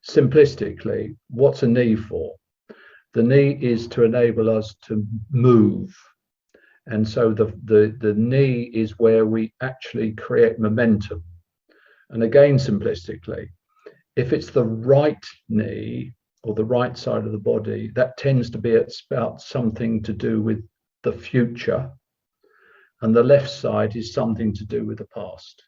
Simplistically, what's a knee for? The knee is to enable us to move. And so the knee is where we actually create momentum. And again, simplistically, if it's the right knee or the right side of the body, that tends to be about something to do with the future, and the left side is something to do with the past.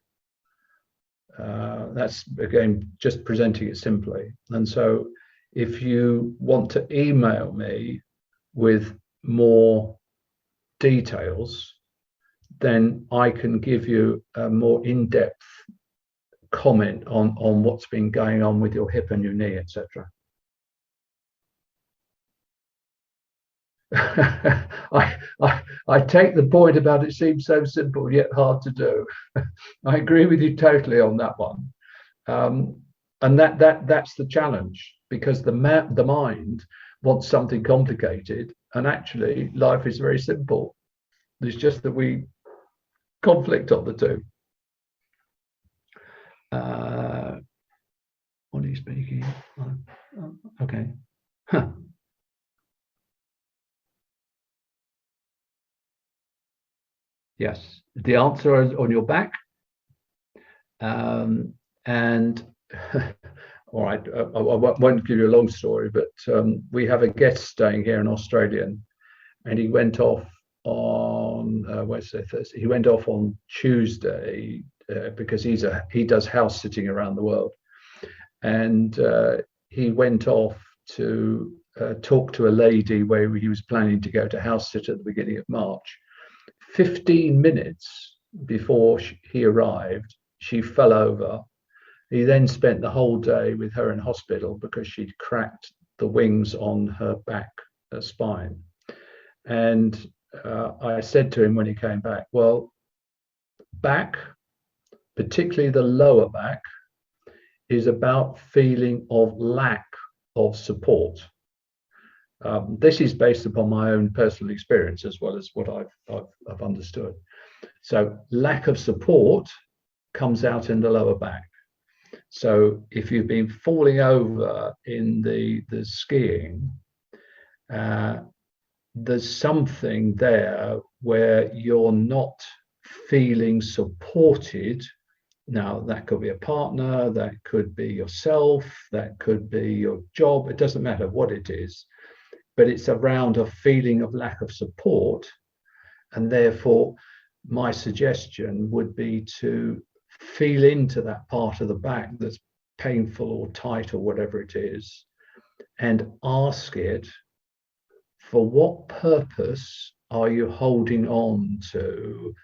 That's again just presenting it simply. And so, if you want to email me with more details, then I can give you a more in-depth comment on what's been going on with your hip and your knee, etc. I take the point about it seems so simple yet hard to do. I agree with you totally on that one, and that's the challenge, because the mind wants something complicated, and actually life is very simple. It's just that we conflict on the two. What are you speaking? Okay. Huh. Yes. The answer is on your back. And all right, I won't give you a long story, but we have a guest staying here in Australia, and he went off on Wednesday, Thursday. He went off on Tuesday because he does house sitting around the world, and he went off to talk to a lady where he was planning to go to house sit at the beginning of March. 15 minutes before he arrived, she fell over. He then spent the whole day with her in hospital because she'd cracked the wings on her back spine. And I said to him when he came back, well, back, particularly the lower back, is about feeling of lack of support. This is based upon my own personal experience as well as what I've understood. So lack of support comes out in the lower back. So if you've been falling over in the skiing, there's something there where you're not feeling supported. Now, that could be a partner, that could be yourself, that could be your job. It doesn't matter what it is, but it's around a feeling of lack of support. And therefore, my suggestion would be to feel into that part of the back that's painful or tight or whatever it is, and ask it, for what purpose are you holding on to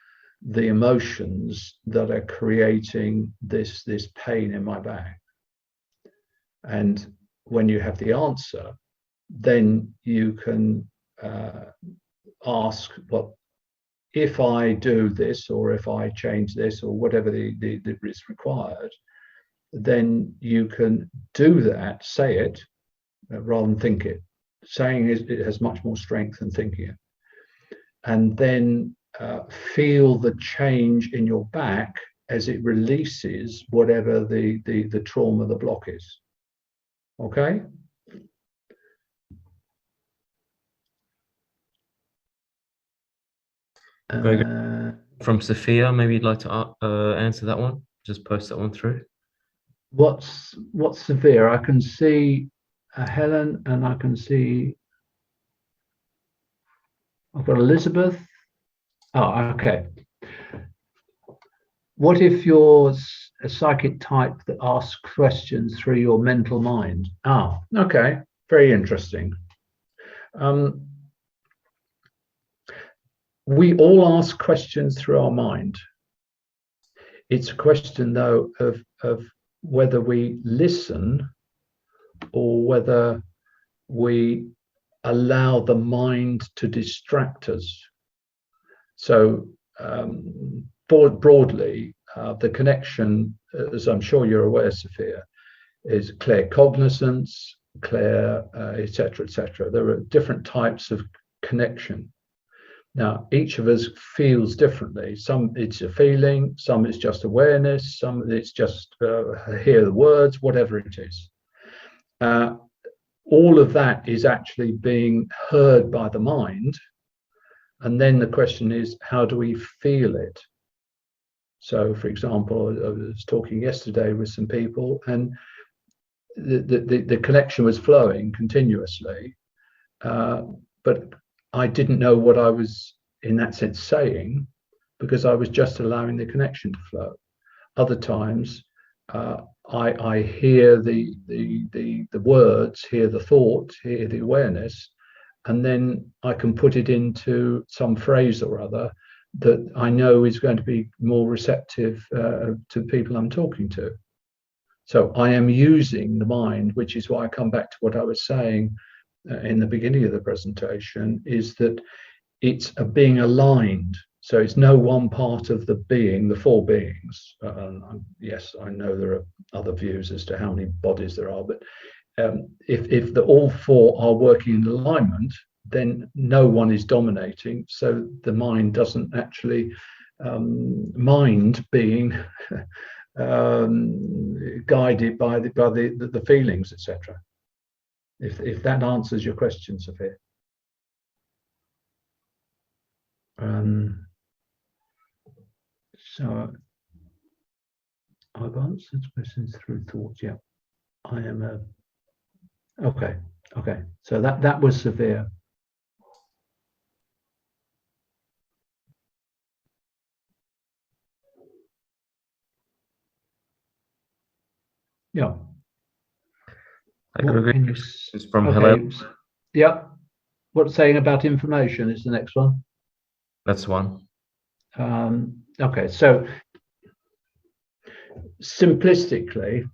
the emotions that are creating this pain in my back? And when you have the answer, then you can ask, well, if I do this, or if I change this, or whatever is required, then you can do that, say it, rather than think it. Saying it has much more strength than thinking it. And then feel the change in your back as it releases whatever the trauma, the block is. Okay? Gregory, from Sophia, maybe you'd like to answer that one. Just post that one through. What's severe? I can see Helen, and I can see, I've got Elizabeth. Oh, okay. What if you're a psychic type that asks questions through your mental mind? Ah, okay. Very interesting. We all ask questions through our mind. It's a question, though, of whether we listen or whether we allow the mind to distract us. So broadly, the connection, as I'm sure you're aware, Sophia, is claircognizance, etc., etc. There are different types of connection. Now, each of us feels differently. Some it's a feeling, some it's just awareness, some it's just hear the words, whatever it is. All of that is actually being heard by the mind. And then the question is, how do we feel it? So, for example, I was talking yesterday with some people, and the connection was flowing continuously, but I didn't know what I was, in that sense, saying, because I was just allowing the connection to flow. Other times, I hear the words, hear the thought, hear the awareness, and then I can put it into some phrase or other that I know is going to be more receptive to people I'm talking to. So I am using the mind, which is why I come back to what I was saying in the beginning of the presentation, is that it's a being aligned. So it's no one part of the being, the four beings. Yes, I know there are other views as to how many bodies there are, but if all four are working in alignment, then no one is dominating. So the mind doesn't actually mind being guided by the feelings, etc. If that answers your question, Sophia. So I've answered questions through thoughts. Yeah, I am a. Okay. So that was severe. Yeah. Gregory, is from okay. Hello. Yeah. What's saying about information is the next one. That's one. Okay. So simplistically,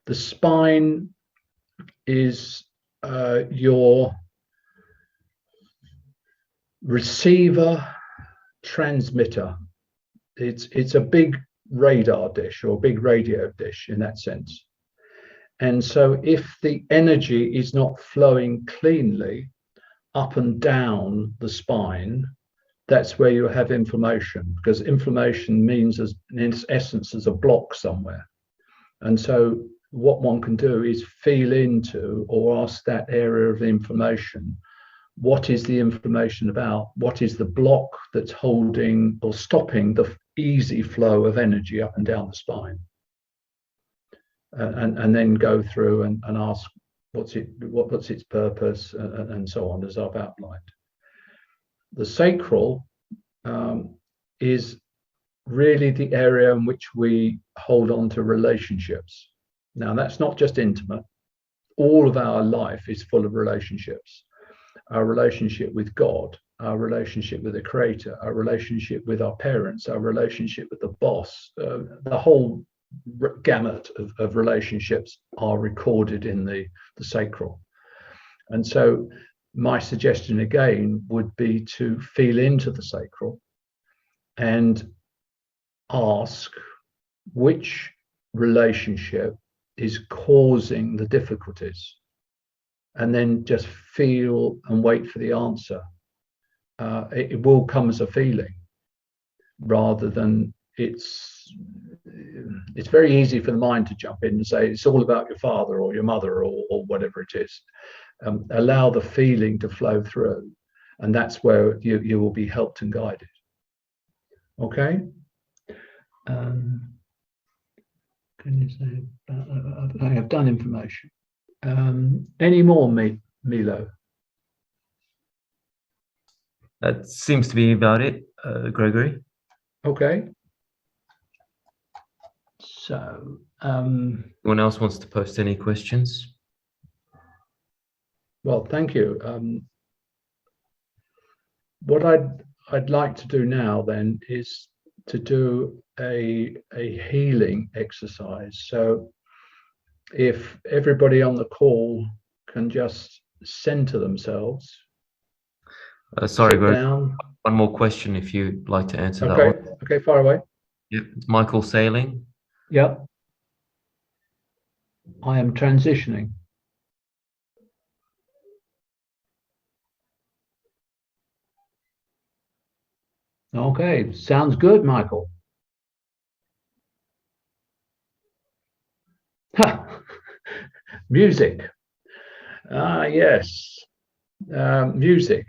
the spine is your receiver transmitter. It's a big radar dish or a big radio dish in that sense. And so if the energy is not flowing cleanly up and down the spine, that's where you have inflammation, because inflammation means, in essence, there's a block somewhere. And so what one can do is feel into or ask that area of inflammation, what is the inflammation about? What is the block that's holding or stopping the easy flow of energy up and down the spine? And then go through and ask what's its purpose, and so on, as I've outlined. The sacral is really the area in which we hold on to relationships. Now, that's not just intimate. All of our life is full of relationships. Our relationship with God, our relationship with the Creator, our relationship with our parents, our relationship with the boss, the whole gamut of relationships are recorded in the sacral. And so my suggestion again would be to feel into the sacral and ask which relationship is causing the difficulties, and then just feel and wait for the answer. It will come as a feeling rather than it's very easy for the mind to jump in and say it's all about your father or your mother or whatever it is. Allow the feeling to flow through, and that's where you will be helped and guided. Okay. Can you say I have done information? Any more, Milo? That seems to be about it, Gregory. Okay. So, anyone else wants to post any questions? Well, thank you. What I'd like to do now then is to do a healing exercise. So if everybody on the call can just center themselves. Sorry, sit Greg. down. One more question if you'd like to answer that Okay. one. Okay, far away. Yep. Michael Sailing. Yep. I am transitioning. Okay, sounds good, Michael. Music. Yes. Music.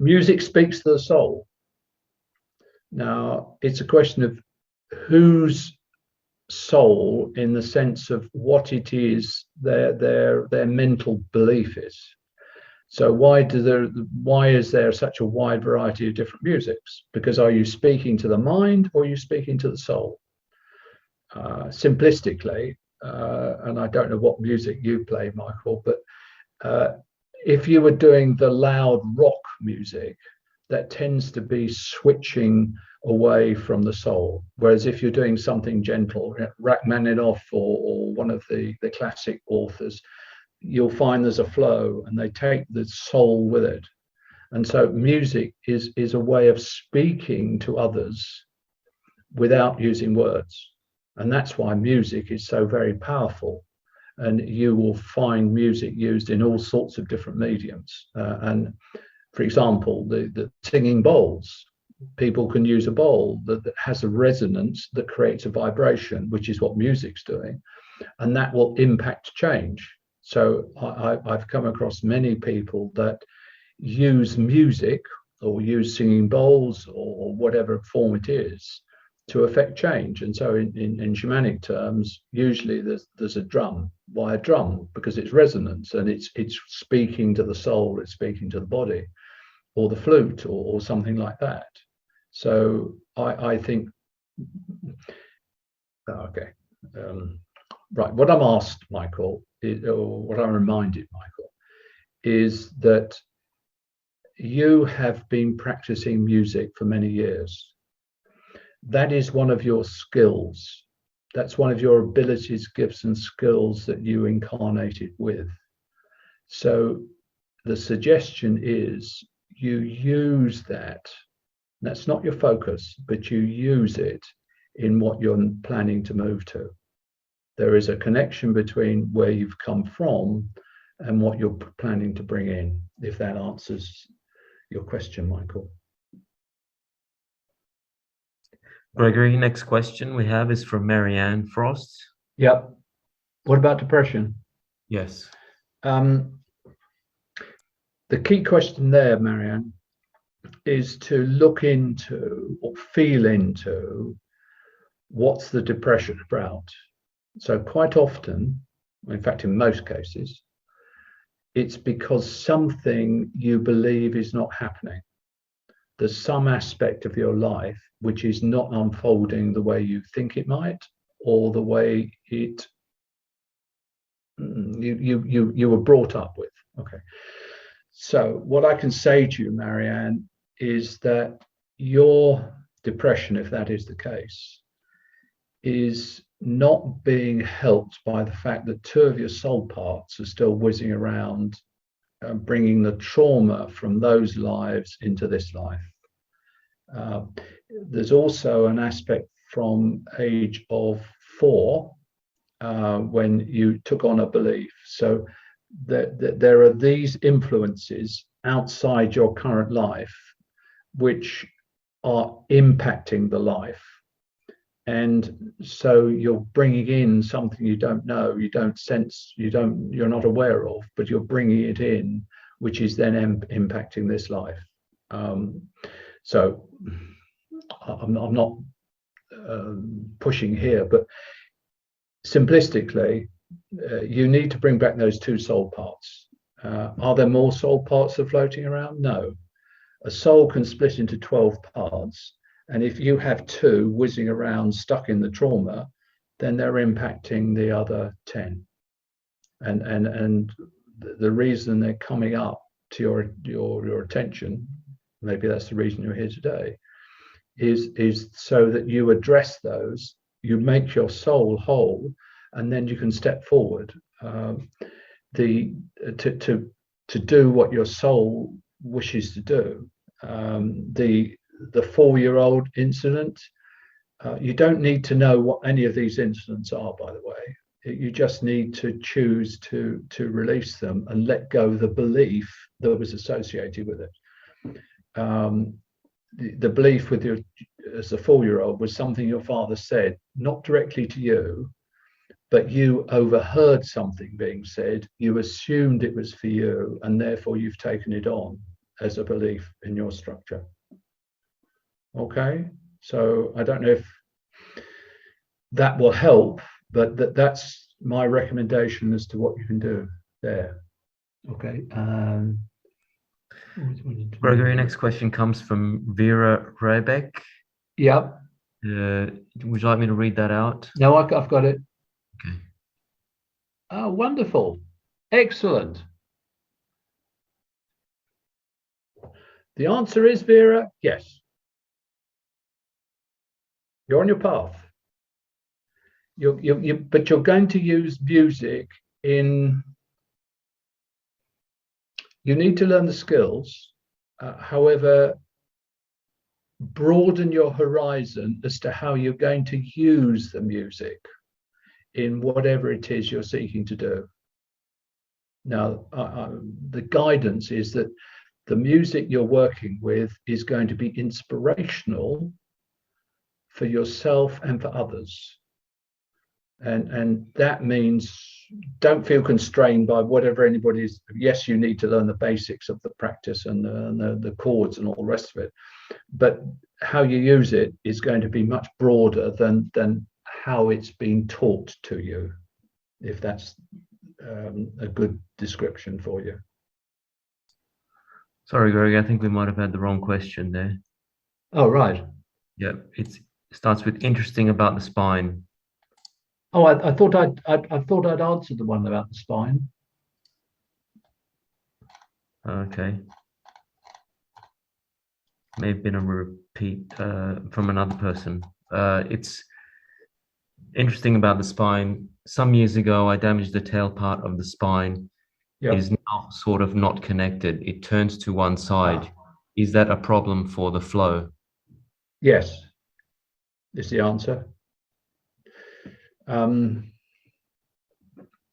Music speaks to the soul. Now, it's a question of whose soul, in the sense of what it is their mental belief is. So why is there such a wide variety of different musics? Because are you speaking to the mind or are you speaking to the soul? Simplistically, and I don't know what music you play, Michael, but if you were doing the loud rock music, that tends to be switching away from the soul. Whereas if you're doing something gentle, Rachmaninoff or one of the classic authors, you'll find there's a flow and they take the soul with it. And so music is a way of speaking to others without using words. And that's why music is so very powerful. And you will find music used in all sorts of different mediums. And for example, the singing bowls. People can use a bowl that has a resonance that creates a vibration, which is what music's doing, and that will impact change. So I've come across many people that use music or use singing bowls or whatever form it is to affect change. And so in shamanic terms, usually there's a drum. Why a drum? Because it's resonance and it's speaking to the soul, it's speaking to the body, or the flute or something like that. So I think, okay. Right, what I'm asked, Michael, or what I'm reminded, Michael, is that you have been practicing music for many years. That is one of your skills. That's one of your abilities, gifts, and skills that you incarnated with. So the suggestion is you use that. That's not your focus, but you use it in what you're planning to move to. There is a connection between where you've come from and what you're planning to bring in, if that answers your question, Michael. Gregory, next question we have is from Marianne Frost. Yep. What about depression? Yes. The key question there, Marianne, is to look into or feel into what's the depression about. So quite often, in fact, in most cases, it's because something you believe is not happening. There's some aspect of your life which is not unfolding the way you think it might, or the way it you were brought up with. Okay. So what I can say to you, Marianne, is that your depression, if that is the case, is not being helped by the fact that two of your soul parts are still whizzing around, bringing the trauma from those lives into this life. There's also an aspect from age of 4 when you took on a belief. So there are these influences outside your current life which are impacting the life. And so you're bringing in something you don't know, you don't sense, you're not aware of, but you're bringing it in, which is then impacting this life. So I'm not pushing here, but simplistically, you need to bring back those two soul parts. Are there more soul parts that are floating around? No. A soul can split into 12 parts. And if you have two whizzing around stuck in the trauma, then they're impacting the other 10. And the reason they're coming up to your attention, maybe that's the reason you're here today, is so that you address those, you make your soul whole, and then you can step forward to do what your soul wishes to do. The 4-year-old incident, you don't need to know what any of these incidents are, by the way. You just need to choose to release them and let go of the belief that was associated with it. The belief with you as a 4-year-old was something your father said, not directly to you, but you overheard something being said, you assumed it was for you, and therefore you've taken it on as a belief in your structure. Okay, so I don't know if that will help, but that's my recommendation as to what you can do there. Okay. Gregory, next question comes from Vera Rebeck. Yep. Would you like me to read that out? No, I've got it. Okay. Oh, wonderful. Excellent. The answer is, Vera, yes. You're on your path. But you're going to use music in. You need to learn the skills. However, broaden your horizon as to how you're going to use the music in whatever it is you're seeking to do. Now, the guidance is that the music you're working with is going to be inspirational for yourself and for others. And that means don't feel constrained by whatever anybody's. Yes, you need to learn the basics of the practice and the chords and all the rest of it, but how you use it is going to be much broader than how it's been taught to you, if that's a good description for you. Sorry, Gregory, I think we might have had the wrong question there. Oh, right. Yeah, it starts with interesting about the spine. Oh, I thought I'd answered the one about the spine. Okay. May have been a repeat from another person. It's interesting about the spine. Some years ago, I damaged the tail part of the spine. Yep. It is now sort of not connected. It turns to one side. Is that a problem for the flow? Yes, is the answer.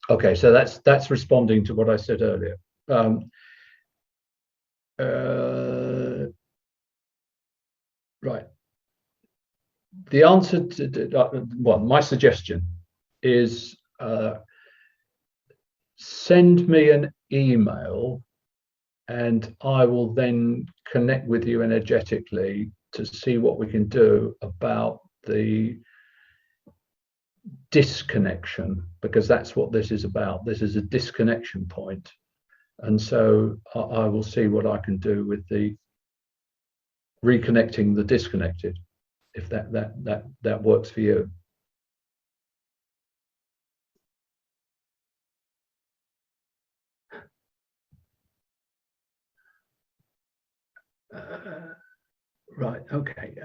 Okay, so that's responding to what I said earlier. Right. The answer to well, my suggestion is send me an email and I will then connect with you energetically to see what we can do about the disconnection, because that's what this is about. This is a disconnection point. And so I will see what I can do with the reconnecting the disconnected, if that works for you. Right, okay.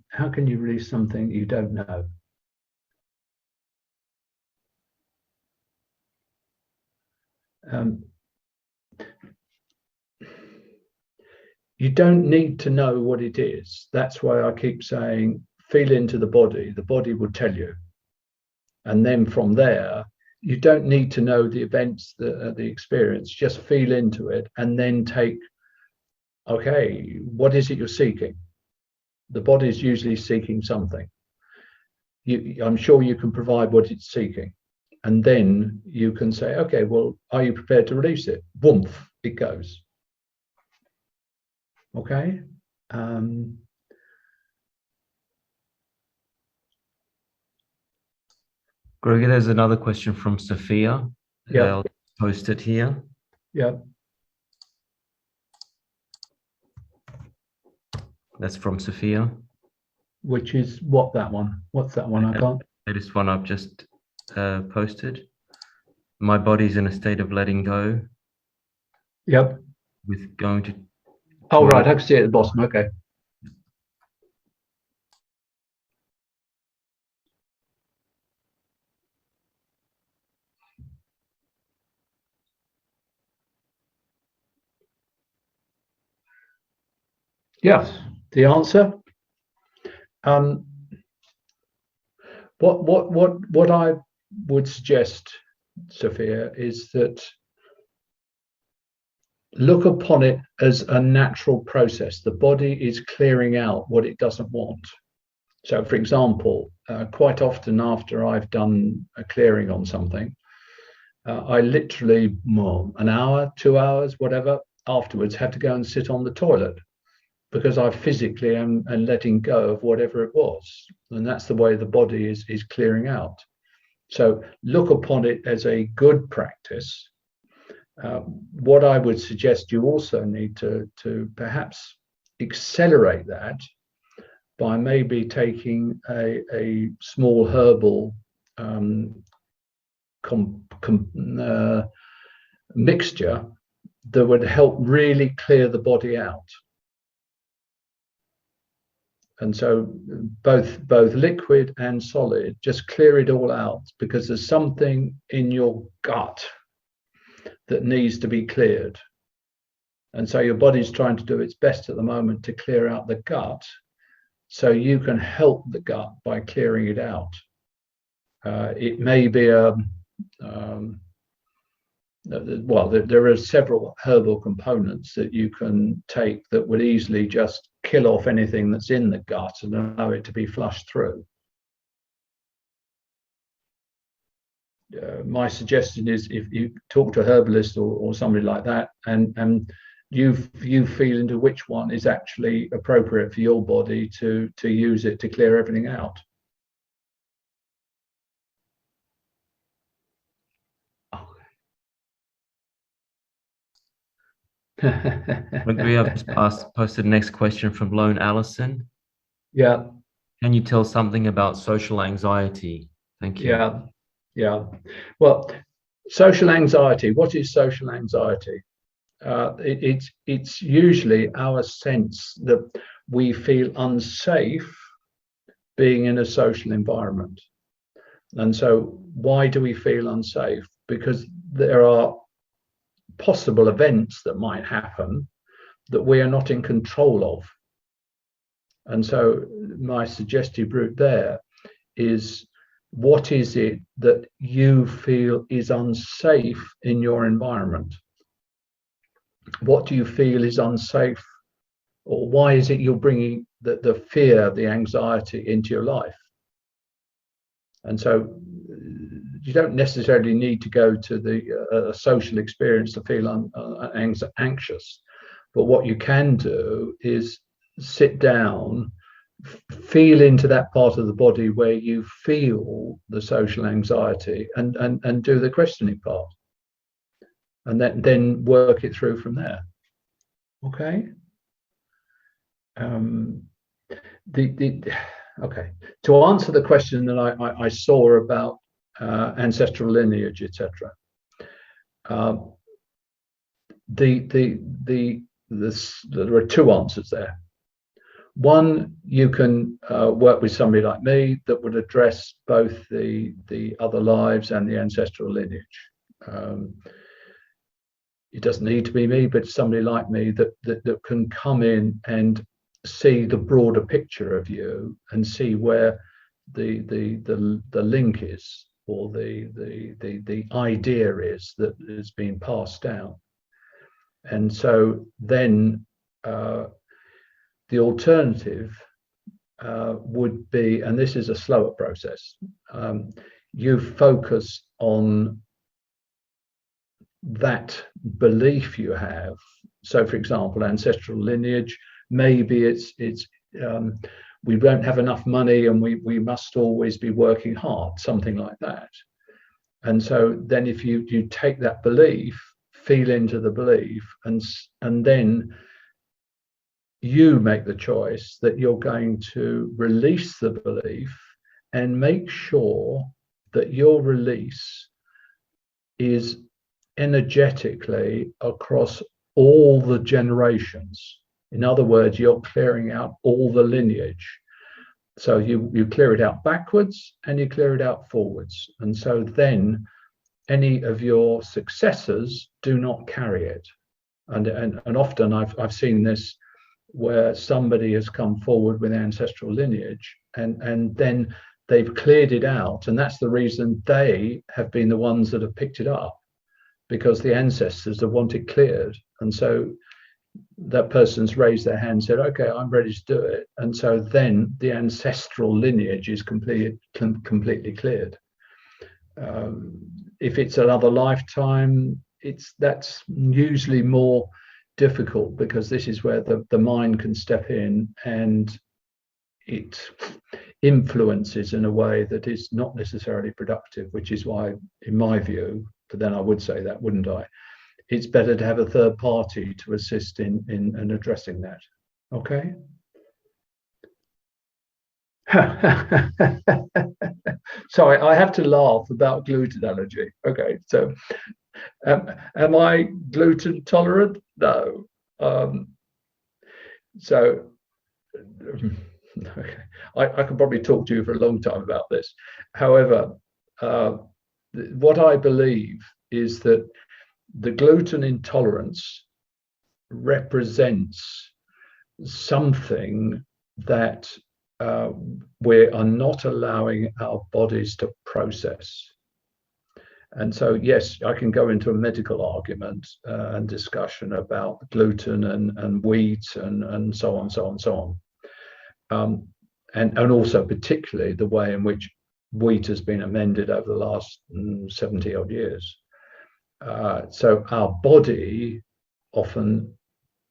How can you release something you don't know? You don't need to know what it is. That's why I keep saying, feel into the body will tell you. And then from there, you don't need to know the events, the experience, just feel into it and then take, okay, what is it you're seeking? The body is usually seeking something. I'm sure you can provide what it's seeking. And then you can say, okay, well, are you prepared to release it? Woomph, it goes. Okay. Gregory, there's another question from Sophia. Yeah. I'll post it here. Yeah. That's from Sophia. Which is what, that one? What's that one? I can't. Latest one I've just posted. My body's in a state of letting go. Yep. With going to. Oh, right. I can see it at the bottom. Okay. Yes. The answer. What I would suggest, Sophia, is that look upon it as a natural process. The body is clearing out what it doesn't want. So, for example, quite often after I've done a clearing on something, I literally, well, an hour, 2 hours, whatever, afterwards had to go and sit on the toilet because I physically am letting go of whatever it was. And that's the way the body is clearing out. So look upon it as a good practice. What I would suggest you also need to perhaps accelerate that by maybe taking a small herbal mixture that would help really clear the body out. And so both liquid and solid, just clear it all out, because there's something in your gut that needs to be cleared. And so your body's trying to do its best at the moment to clear out the gut, so you can help the gut by clearing it out. It may be well, there are several herbal components that you can take that would easily just kill off anything that's in the gut and allow it to be flushed through. My suggestion is, if you talk to a herbalist or somebody like that, and you feel into which one is actually appropriate for your body to use it to clear everything out. Gregory, I've just posted the next question from Lone Allison. Yeah. Can you tell something about social anxiety? Thank you. Yeah. Yeah. Well, social anxiety. What is social anxiety? It's usually our sense that we feel unsafe being in a social environment. And so why do we feel unsafe? Because there are possible events that might happen that we are not in control of. And so my suggestive route there is, what is it that you feel is unsafe in your environment? What do you feel is unsafe? Or why is it you're bringing the fear, the anxiety into your life? And so you don't necessarily need to go to the social experience to feel anxious. But what you can do is sit down, feel into that part of the body where you feel the social anxiety, and do the questioning part, and then work it through from there. Okay. Okay, to answer the question that I saw about ancestral lineage, etc. There are two answers there. One, you can work with somebody like me that would address both the other lives and the ancestral lineage. It doesn't need to be me, but somebody like me that can come in and see the broader picture of you and see where the link is, or the idea is that is being passed down. And so then the alternative would be, and this is a slower process, you focus on that belief you have. So, for example, ancestral lineage, maybe it's we don't have enough money and we must always be working hard, something like that. And so then if you take that belief, feel into the belief, and then you make the choice that you're going to release the belief, and make sure that your release is energetically across all the generations. In other words, you're clearing out all the lineage. So you clear it out backwards and you clear it out forwards. And so then any of your successors do not carry it. And often I've seen this where somebody has come forward with ancestral lineage, and then they've cleared it out. And that's the reason they have been the ones that have picked it up, because the ancestors have wanted cleared. And so that person's raised their hand and said, okay, I'm ready to do it. And so then the ancestral lineage is completely cleared. If it's another lifetime, that's usually more difficult, because this is where the mind can step in and it influences in a way that is not necessarily productive, which is why, in my view, but then I would say that, wouldn't I? It's better to have a third party to assist in addressing that. Okay. So I have to laugh about gluten allergy. Okay, so am I gluten tolerant? No. So okay. I could probably talk to you for a long time about this. However, what I believe is that the gluten intolerance represents something that we are not allowing our bodies to process. And so, yes, I can go into a medical argument and discussion about gluten and wheat and so on, so on, so on. And also particularly the way in which wheat has been amended over the last 70 odd years. So our body often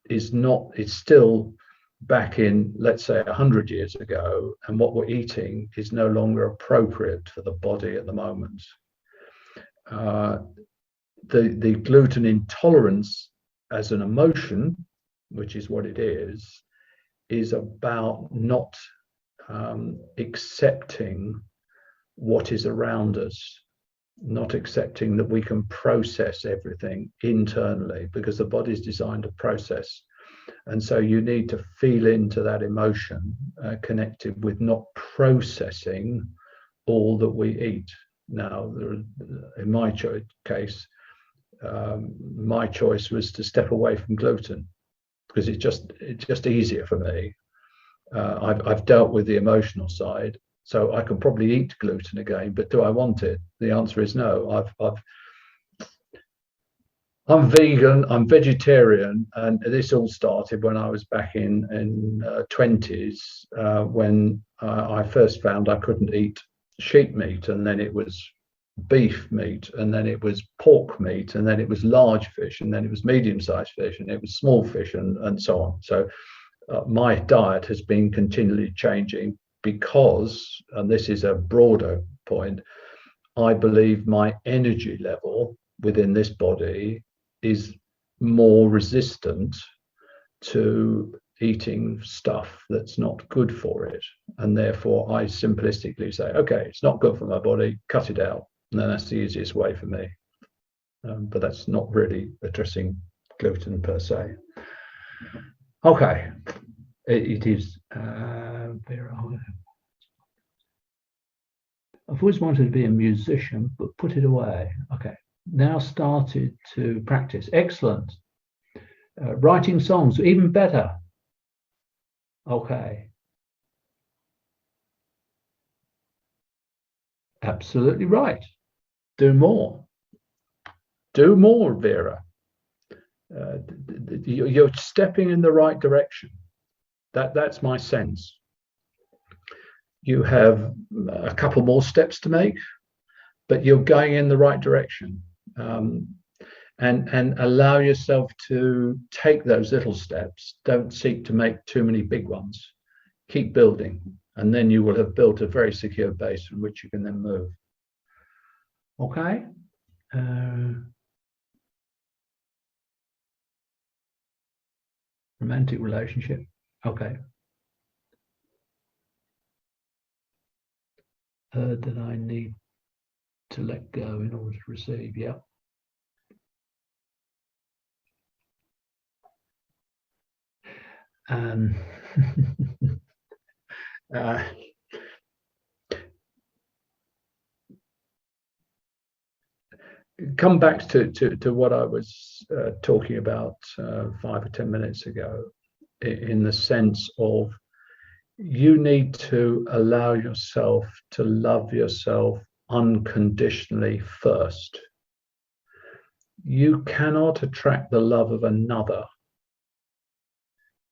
is not, it's still back in, let's say, 100 years ago, and what we're eating is no longer appropriate for the body at the moment. The gluten intolerance as an emotion, which is what it is about not accepting what is around us, not accepting that we can process everything internally, because the body is designed to process. And so you need to feel into that emotion connected with not processing all that we eat. Now, in my case, my choice was to step away from gluten, because it's just easier for me. I've dealt with the emotional side, so I can probably eat gluten again, but do I want it? The answer is no. I'm vegan, I'm vegetarian, and this all started when I was back in 20s, when I first found I couldn't eat sheep meat, and then it was beef meat, and then it was pork meat, and then it was large fish, and then it was medium-sized fish, and it was small fish, and so on. So my diet has been continually changing because, and this is a broader point, I believe my energy level within this body is more resistant to eating stuff that's not good for it. And therefore, I simplistically say, okay, it's not good for my body, cut it out. And then that's the easiest way for me. But that's not really addressing gluten per se. Okay, it is. I've always wanted to be a musician, but put it away. Okay, now started to practice. Excellent. Writing songs, even better. Okay. Absolutely right. Do more. Do more, Vera. You're stepping in the right direction. That's my sense. You have a couple more steps to make, but you're going in the right direction. And allow yourself to take those little steps. Don't seek to make too many big ones. Keep building, and then you will have built a very secure base from which you can then move. Okay. Romantic relationship. Okay. That I need to let go in order to receive. Yeah. Come back to what I was talking about 5 or 10 minutes ago, in the sense of you need to allow yourself to love yourself unconditionally first. You cannot attract the love of another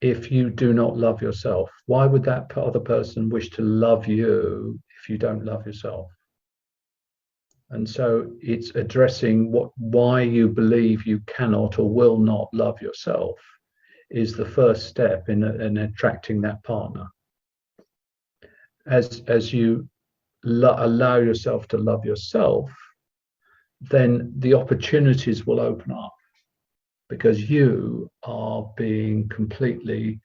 if you do not love yourself. Why would that other person wish to love you if you don't love yourself? And so it's addressing why you believe you cannot or will not love yourself is the first step in attracting that partner. As you allow yourself to love yourself, then the opportunities will open up, because you are being completely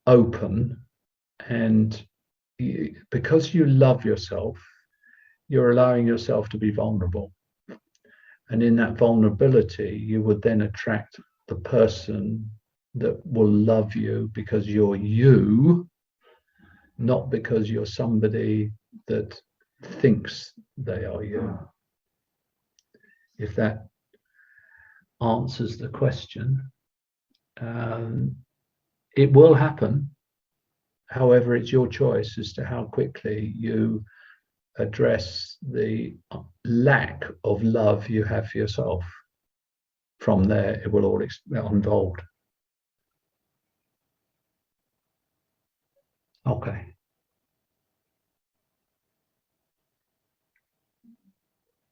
open, and because you love yourself, you're allowing yourself to be vulnerable. And in that vulnerability, you would then attract the person that will love you because you're you, not because you're somebody that thinks they are you. If that answers the question, it will happen. However, it's your choice as to how quickly you address the lack of love you have for yourself. From there, it will all unfold. Okay.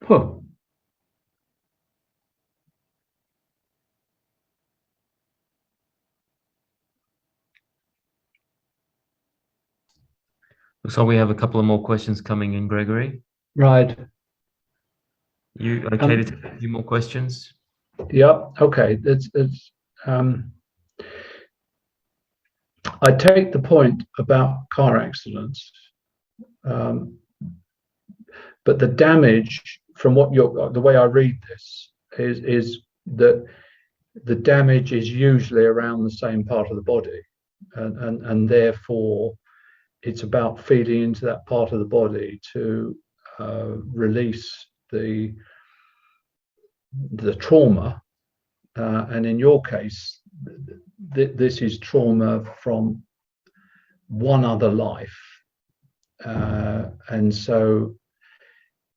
Huh. Looks like we have a couple of more questions coming in, Gregory. Right. You okay to take a few more questions? Yeah. Okay. I take the point about car accidents, but the damage from the way I read this is that the damage is usually around the same part of the body, and therefore it's about feeding into that part of the body to release the trauma. And in your case, this is trauma from one other life. And so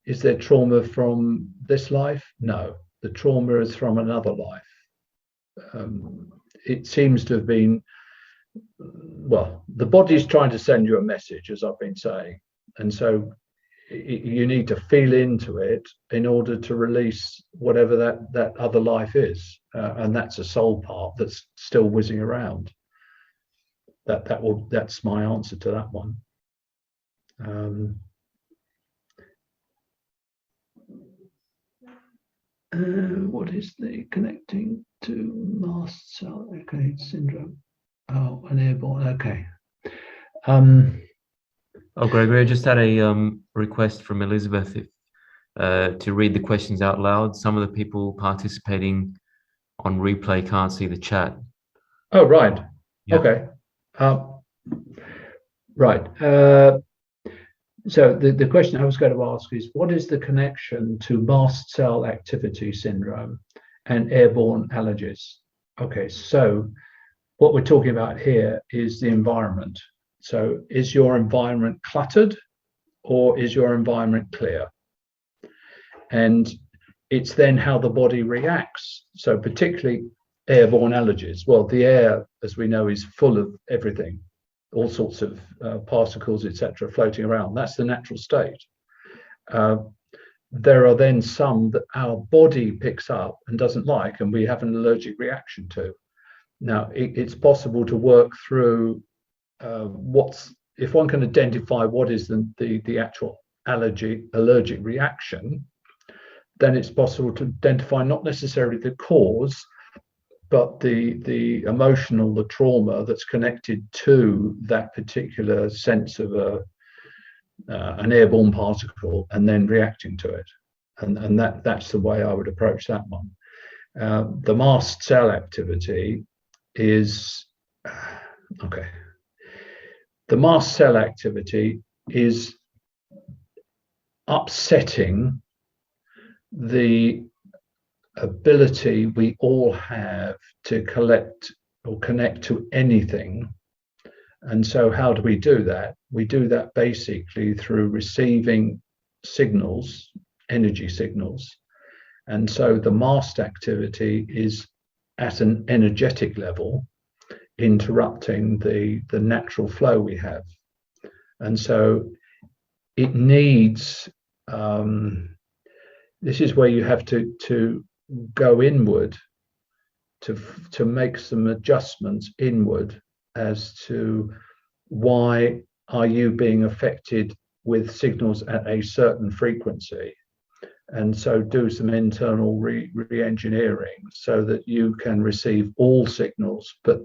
is there trauma from this life? No, the trauma is from another life. It seems to have been, well, the body's trying to send you a message, as I've been saying. And so you need to feel into it in order to release whatever that other life is, and that's a soul part that's still whizzing around. That's my answer to that one. What is the connecting to mast cell syndrome? Oh, an airborne. Okay. Oh, Gregory, I just had a request from Elizabeth to read the questions out loud. Some of the people participating on replay can't see the chat. Oh, right. Yeah. Okay. Right. So the question I was going to ask is, what is the connection to mast cell activity syndrome and airborne allergies? Okay, so what we're talking about here is the environment. So is your environment cluttered or is your environment clear? And it's then how the body reacts. So particularly airborne allergies. Well, the air, as we know, is full of everything, all sorts of particles, etc., floating around. That's the natural state. There are then some that our body picks up and doesn't like, and we have an allergic reaction to. Now, it's possible to work through if one can identify what is the actual allergic reaction, then it's possible to identify not necessarily the cause, but the emotional, the trauma that's connected to that particular sense of an airborne particle, and then reacting to it. And that's the way I would approach that one. The mast cell activity is okay. The mast cell activity is upsetting the ability we all have to collect or connect to anything. And so how do we do that? We do that basically through receiving signals, energy signals. And so the mast activity is at an energetic level, interrupting the natural flow we have. And so it needs, this is where you have to go inward to make some adjustments inward as to why are you being affected with signals at a certain frequency, and so do some internal re-engineering so that you can receive all signals but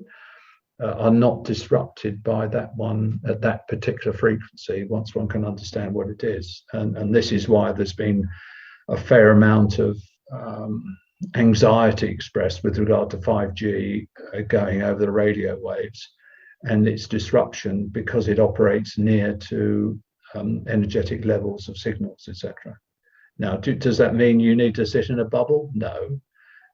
are not disrupted by that one at that particular frequency once one can understand what it is. And this is why there's been a fair amount of anxiety expressed with regard to 5G going over the radio waves and its disruption, because it operates near to energetic levels of signals, etc. Now, does that mean you need to sit in a bubble? No,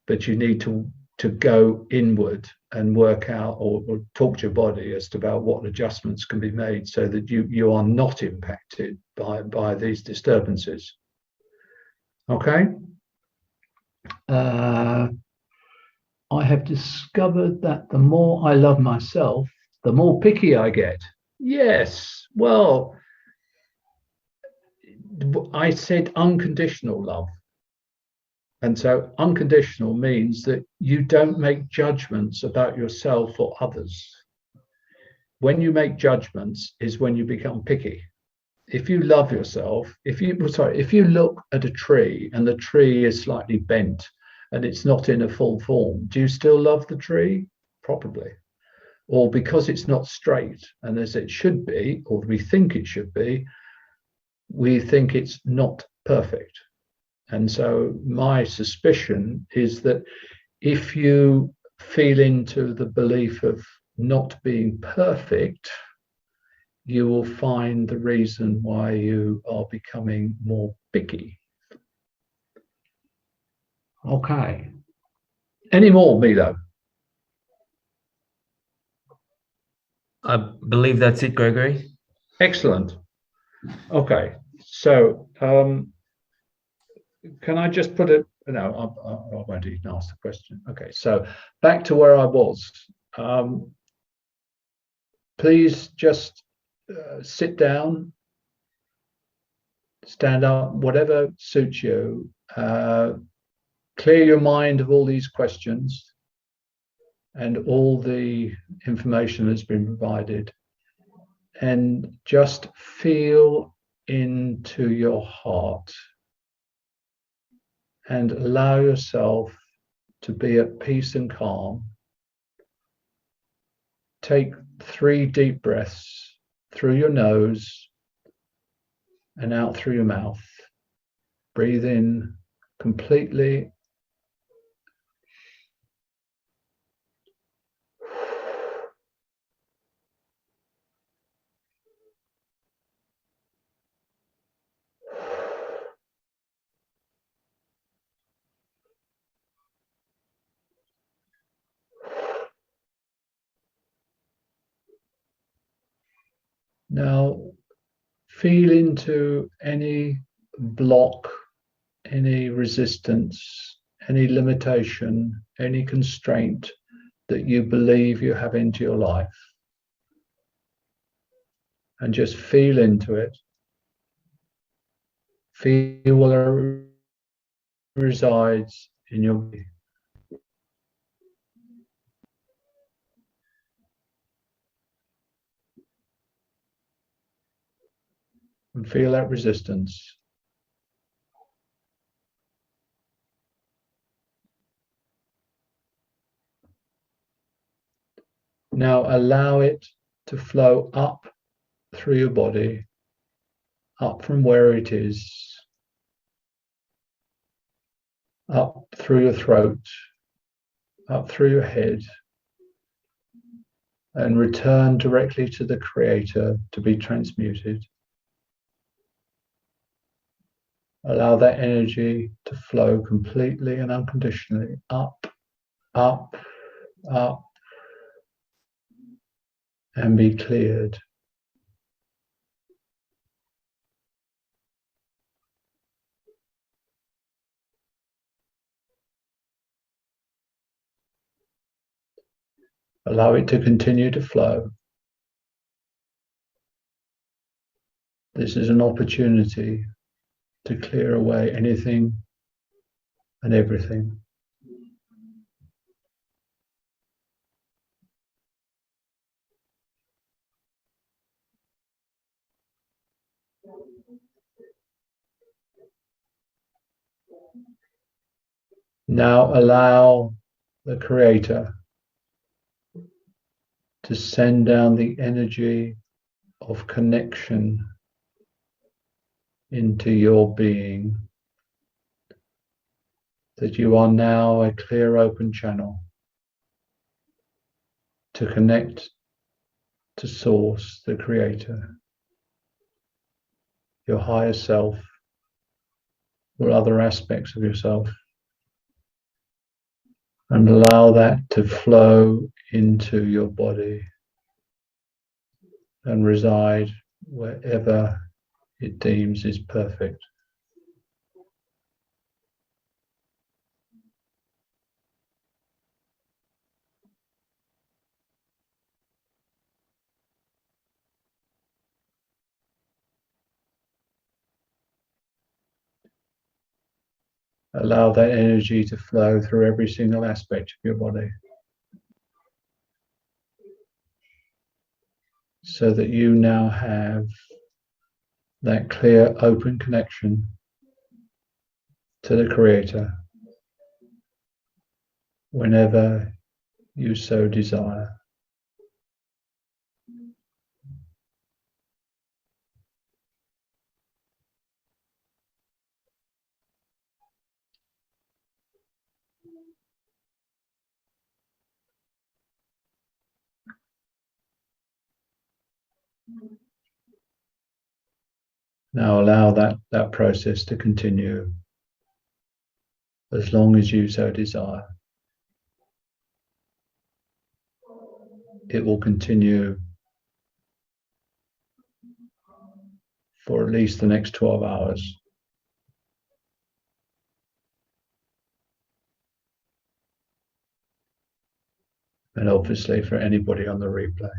but you need to go inward and work out or talk to your body as to about what adjustments can be made so that you are not impacted by these disturbances. Okay. I have discovered that the more I love myself, the more picky I get. Yes. Well, I said unconditional love. And so unconditional means that you don't make judgments about yourself or others. When you make judgments is when you become picky. If you love yourself, if you look at a tree and the tree is slightly bent and it's not in a full form, do you still love the tree? Probably. Or because it's not straight and as it should be, or we think it should be, we think it's not perfect. And so my suspicion is that if you feel into the belief of not being perfect, you will find the reason why you are becoming more picky. Okay. Any more, Milo? I believe that's it, Gregory. Excellent. Okay. So can I just put it? No, I won't even ask the question. Okay. So back to where I was. Please just sit down, stand up, whatever suits you. Clear your mind of all these questions and all the information that's been provided, and just feel into your heart and allow yourself to be at peace and calm. Take 3 deep breaths through your nose and out through your mouth. Breathe in completely. Now, feel into any block, any resistance, any limitation, any constraint that you believe you have into your life. And just feel into it. Feel where it resides in your body. And feel that resistance. Now allow it to flow up through your body, up from where it is, up through your throat, up through your head, and return directly to the Creator to be transmuted. Allow that energy to flow completely and unconditionally up, up, up, and be cleared. Allow it to continue to flow. This is an opportunity to clear away anything and everything. Now allow the Creator to send down the energy of connection into your being, that you are now a clear, open channel to connect to Source, the Creator, your higher self, or other aspects of yourself, and allow that to flow into your body and reside wherever it deems is perfect. Allow that energy to flow through every single aspect of your body, so that you now have that clear, open connection to the Creator whenever you so desire. Now allow that process to continue as long as you so desire. It will continue for at least the next 12 hours. And obviously for anybody on the replay.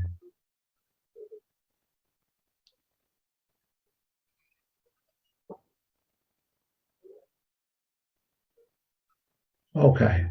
Okay.